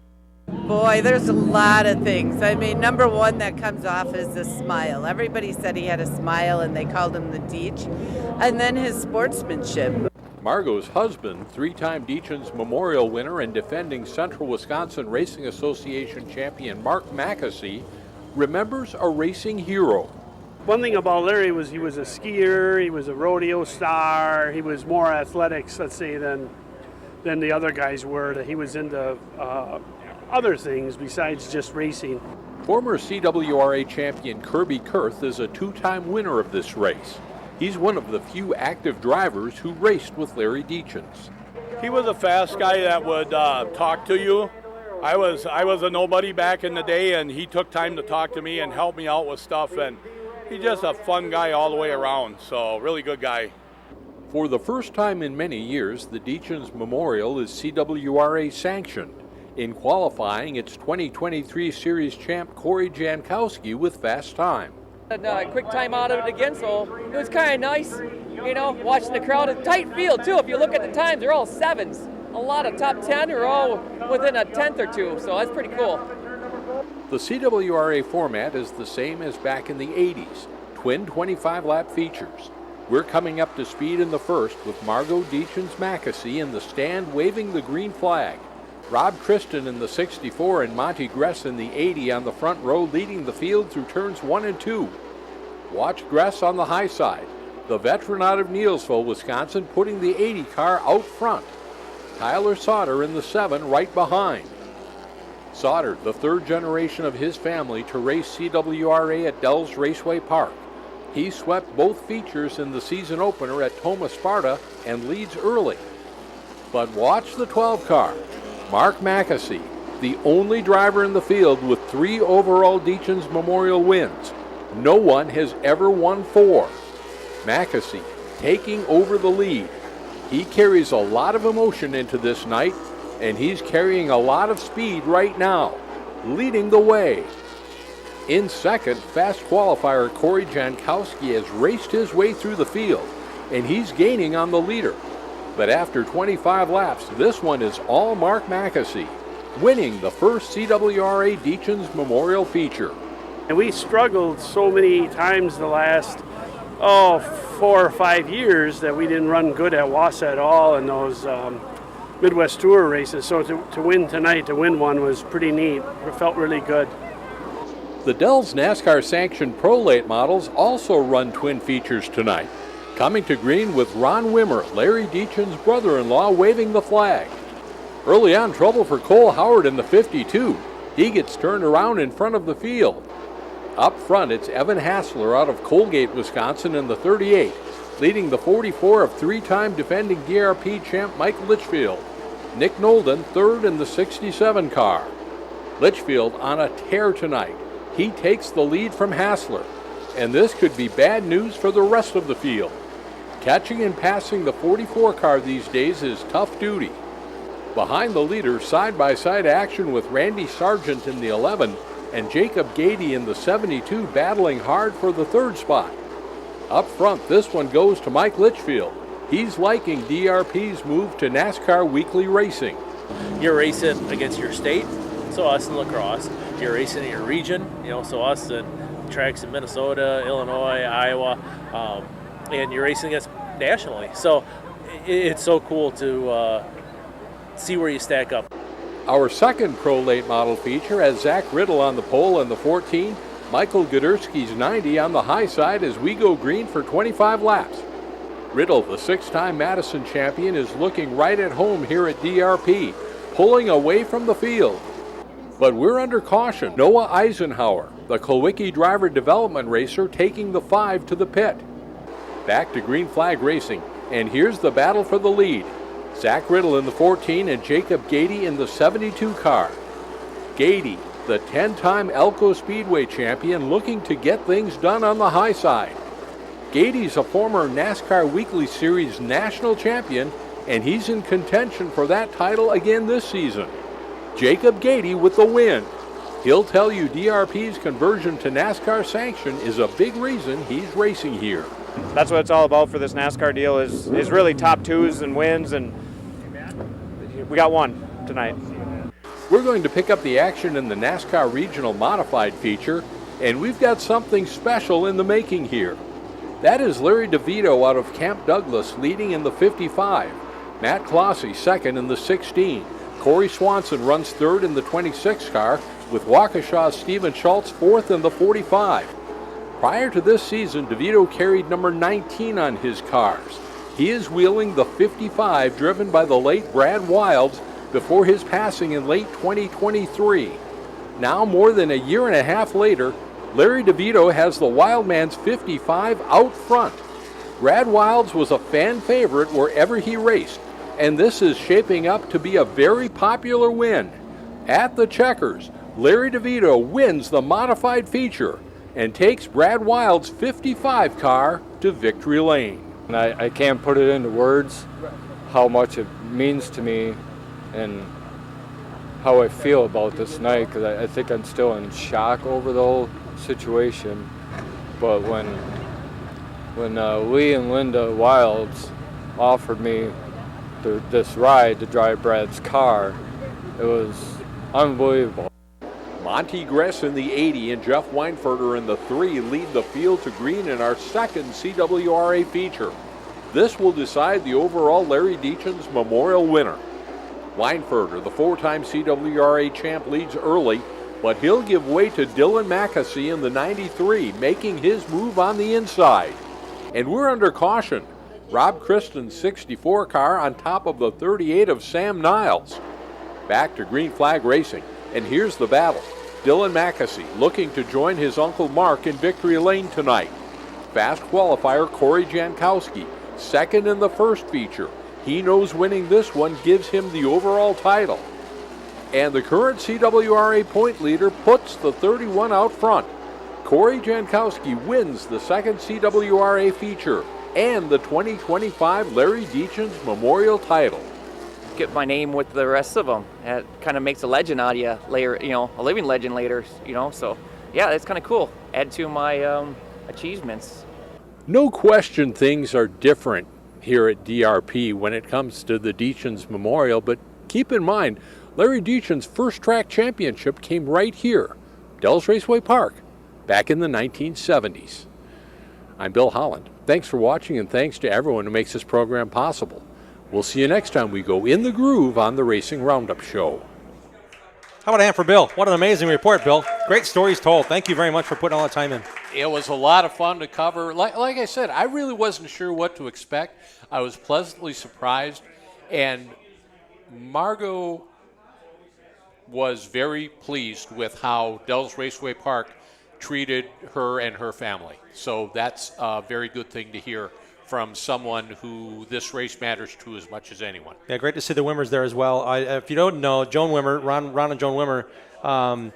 Boy, there's a lot of things. I mean, number one that comes off is the smile. Everybody said he had a smile and they called him the Deach. And then his sportsmanship. Margo's husband, three-time Deachens Memorial winner and defending Central Wisconsin Racing Association champion Mark Mackesy, remembers a racing hero. One thing about Larry was he was a skier, he was a rodeo star, he was more athletics, let's say, than the other guys were. That he was into other things besides just racing. Former CWRA champion Kirby Kurth is a two-time winner of this race. He's one of the few active drivers who raced with Larry Deachens. He was a fast guy that would talk to you. I was a nobody back in the day, and he took time to talk to me and help me out with stuff, and he's just a fun guy all the way around, so really good guy. For the first time in many years, the Deachens Memorial is CWRA sanctioned. In qualifying, its 2023 Series champ Corey Jankowski with fast time. A quick time out of it again, so it was kind of nice, watching the crowd. A tight field, too. If you look at the times, they're all sevens. A lot of top 10 are all within a tenth or two, so that's pretty cool. The CWRA format is the same as back in the 80s, twin 25-lap features. We're coming up to speed in the first with Margo Deachens Mackesy in the stand waving the green flag. Rob Christen in the 64 and Monty Gress in the 80 on the front row leading the field through turns 1 and 2. Watch Gress on the high side. The veteran out of Neillsville, Wisconsin, putting the 80 car out front. Tyler Sauter in the 7 right behind. Sauter, the third generation of his family to race CWRA at Dulles Raceway Park. He swept both features in the season opener at Toma Sparta and leads early. But watch the 12 car. Mark Mackesy, the only driver in the field with 3 overall Deachens Memorial wins. No one has ever won 4. Mackesy taking over the lead. He carries a lot of emotion into this night, and he's carrying a lot of speed right now, leading the way. In second, fast qualifier Corey Jankowski has raced his way through the field, and he's gaining on the leader. But after 25 laps, this one is all Mark Mackesy, winning the first CWRA Deachens Memorial feature. And we struggled so many times the last 4 or 5 years that we didn't run good at Wausau at all in those Midwest Tour races. So to win tonight, to win one, was pretty neat. It felt really good. The Dell's NASCAR sanctioned Pro Late models also run twin features tonight. Coming to green with Ron Wimmer, Larry Deachin's brother-in-law, waving the flag. Early on, trouble for Cole Howard in the 52. He gets turned around in front of the field. Up front, it's Evan Hassler out of Colgate, Wisconsin in the 38, leading the 44 of three-time defending DRP champ Mike Litchfield. Nick Nolden third in the 67 car. Litchfield on a tear tonight. He takes the lead from Hassler, and this could be bad news for the rest of the field. Catching and passing the 44 car these days is tough duty. Behind the leader, side-by-side action with Randy Sargent in the 11 and Jacob Gady in the 72 battling hard for the third spot. Up front, this one goes to Mike Litchfield. He's liking DRP's move to NASCAR Weekly Racing. You're racing against your state, so us in lacrosse. You're racing in your region, so us in tracks in Minnesota, Illinois, Iowa, and you're racing against nationally. So it's so cool to see where you stack up. Our second Pro Late model feature has Zach Riddle on the pole in the 14, Michael Guderski's 90 on the high side as we go green for 25 laps. Riddle, the six-time Madison champion, is looking right at home here at DRP, pulling away from the field. But we're under caution. Noah Eisenhower, the Kulwicki driver development racer, taking the 5 to the pit. Back to green flag racing, and here's the battle for the lead. Zach Riddle in the 14 and Jacob Gady in the 72 car. Gady, the 10-time Elko Speedway champion, looking to get things done on the high side. Gady's a former NASCAR Weekly Series national champion, and he's in contention for that title again this season. Jacob Gady with the win. He'll tell you DRP's conversion to NASCAR sanction is a big reason he's racing here. That's what it's all about for this NASCAR deal is really top twos and wins, and we got one tonight. We're going to pick up the action in the NASCAR Regional Modified feature, and we've got something special in the making here. That is Larry DeVito out of Camp Douglas leading in the 55. Matt Clossy second in the 16. Corey Swanson runs third in the 26 car, with Waukesha's Stephen Schultz fourth in the 45. Prior to this season, DeVito carried number 19 on his cars. He is wheeling the 55 driven by the late Brad Wilds before his passing in late 2023. Now, more than a year and a half later, Larry DeVito has the Wildman's 55 out front. Brad Wilds was a fan favorite wherever he raced, and this is shaping up to be a very popular win. At the Checkers, Larry DeVito wins the modified feature and takes Brad Wild's 55 car to victory lane. And I can't put it into words how much it means to me and how I feel about this night, because I think I'm still in shock over the whole situation. But when Lee and Linda Wilds offered me this ride to drive Brad's car, it was unbelievable. Monty Gress in the 80 and Jeff Weinfurter in the 3 lead the field to green in our second CWRA feature. This will decide the overall Larry Deachin's Memorial winner. Weinfurter, the 4-time CWRA champ, leads early, but he'll give way to Dylan McAsee in the 93, making his move on the inside. And we're under caution. Rob Kristen's 64 car on top of the 38 of Sam Niles. Back to green flag racing, and here's the battle. Dylan McAsee looking to join his uncle Mark in victory lane tonight. Fast qualifier Corey Jankowski, second in the first feature. He knows winning this one gives him the overall title. And the current CWRA point leader puts the 31 out front. Corey Jankowski wins the second CWRA feature and the 2025 Larry Deachin's Memorial title. Get my name with the rest of them. That kind of makes a legend out of you later, a living legend later, so yeah, that's kind of cool. Add to my achievements. No question things are different here at DRP when it comes to the Deachin's Memorial, but keep in mind, Larry Deachin's first track championship came right here, Dells Raceway Park, back in the 1970s. I'm Bill Holland. Thanks for watching, and thanks to everyone who makes this program possible. We'll see you next time we go in the groove on the Racing Roundup Show. How about a hand for Bill? What an amazing report, Bill. Great stories told. Thank you very much for putting all the time in. It was a lot of fun to cover. Like I said, I really wasn't sure what to expect. I was pleasantly surprised, and Margot was very pleased with how Dells Raceway Park treated her and her family. So that's a very good thing to hear from someone who this race matters to as much as anyone. Yeah, great to see the Wimmers there as well. If you don't know, Joan Wimmer, Ron and Joan Wimmer,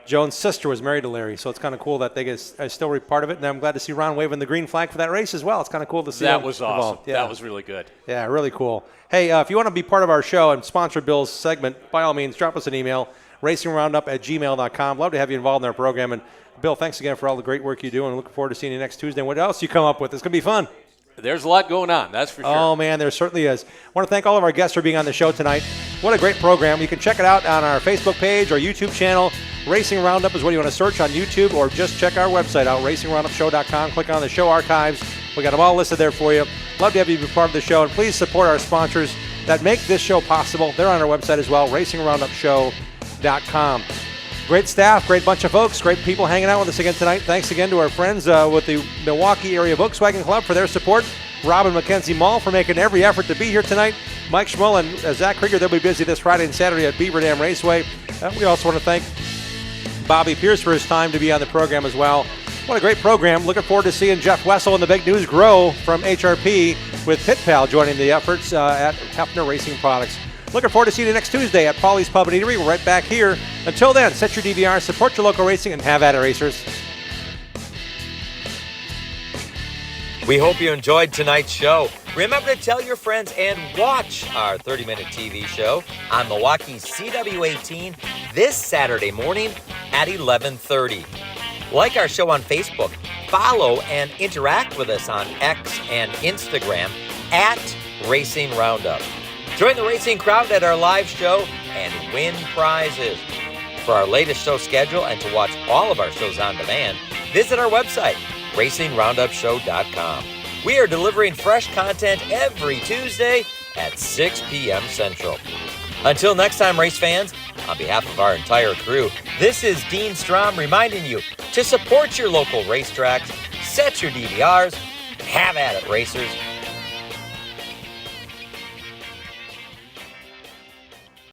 Joan's sister was married to Larry, so it's kind of cool that they are still part of it, and I'm glad to see Ron waving the green flag for that race as well. It's kind of cool to see that him was awesome. involved. Yeah. That was really good. Yeah, really cool. Hey, if you want to be part of our show and sponsor Bill's segment, by all means, drop us an email, racingroundup@gmail.com. Love to have you involved in our program. And Bill, thanks again for all the great work you do, and looking forward to seeing you next Tuesday. What else you come up with? It's going to be fun. There's a lot going on, that's for sure. Oh, man, there certainly is. I want to thank all of our guests for being on the show tonight. What a great program. You can check it out on our Facebook page or YouTube channel. Racing Roundup is what you want to search on YouTube, or just check our website out, racingroundupshow.com. Click on the show archives. We got them all listed there for you. Love to have you be part of the show, and please support our sponsors that make this show possible. They're on our website as well, racingroundupshow.com. Great staff, great bunch of folks, great people hanging out with us again tonight. Thanks again to our friends with the Milwaukee Area Volkswagen Club for their support. Rob and Mackenzie Mall for making every effort to be here tonight. Mike Schmull and Zach Krieger, they'll be busy this Friday and Saturday at Beaver Dam Raceway. We also want to thank Bobby Pierce for his time to be on the program as well. What a great program. Looking forward to seeing Jeff Wessel and the big news grow from HRP with Pit Pal joining the efforts at Hefner Racing Products. Looking forward to seeing you next Tuesday at Paulie's Pub and Eatery. We're right back here. Until then, set your DVR, support your local racing, and have at it, racers. We hope you enjoyed tonight's show. Remember to tell your friends and watch our 30-minute TV show on Milwaukee's CW18 this Saturday morning at 11:30. Like our show on Facebook, follow and interact with us on X and Instagram at Racing Roundup. Join the racing crowd at our live show and win prizes. For our latest show schedule and to watch all of our shows on demand, visit our website, racingroundupshow.com. We are delivering fresh content every Tuesday at 6 p.m. Central. Until next time, race fans, on behalf of our entire crew, this is Dean Strom reminding you to support your local racetracks, set your DVRs, have at it, racers.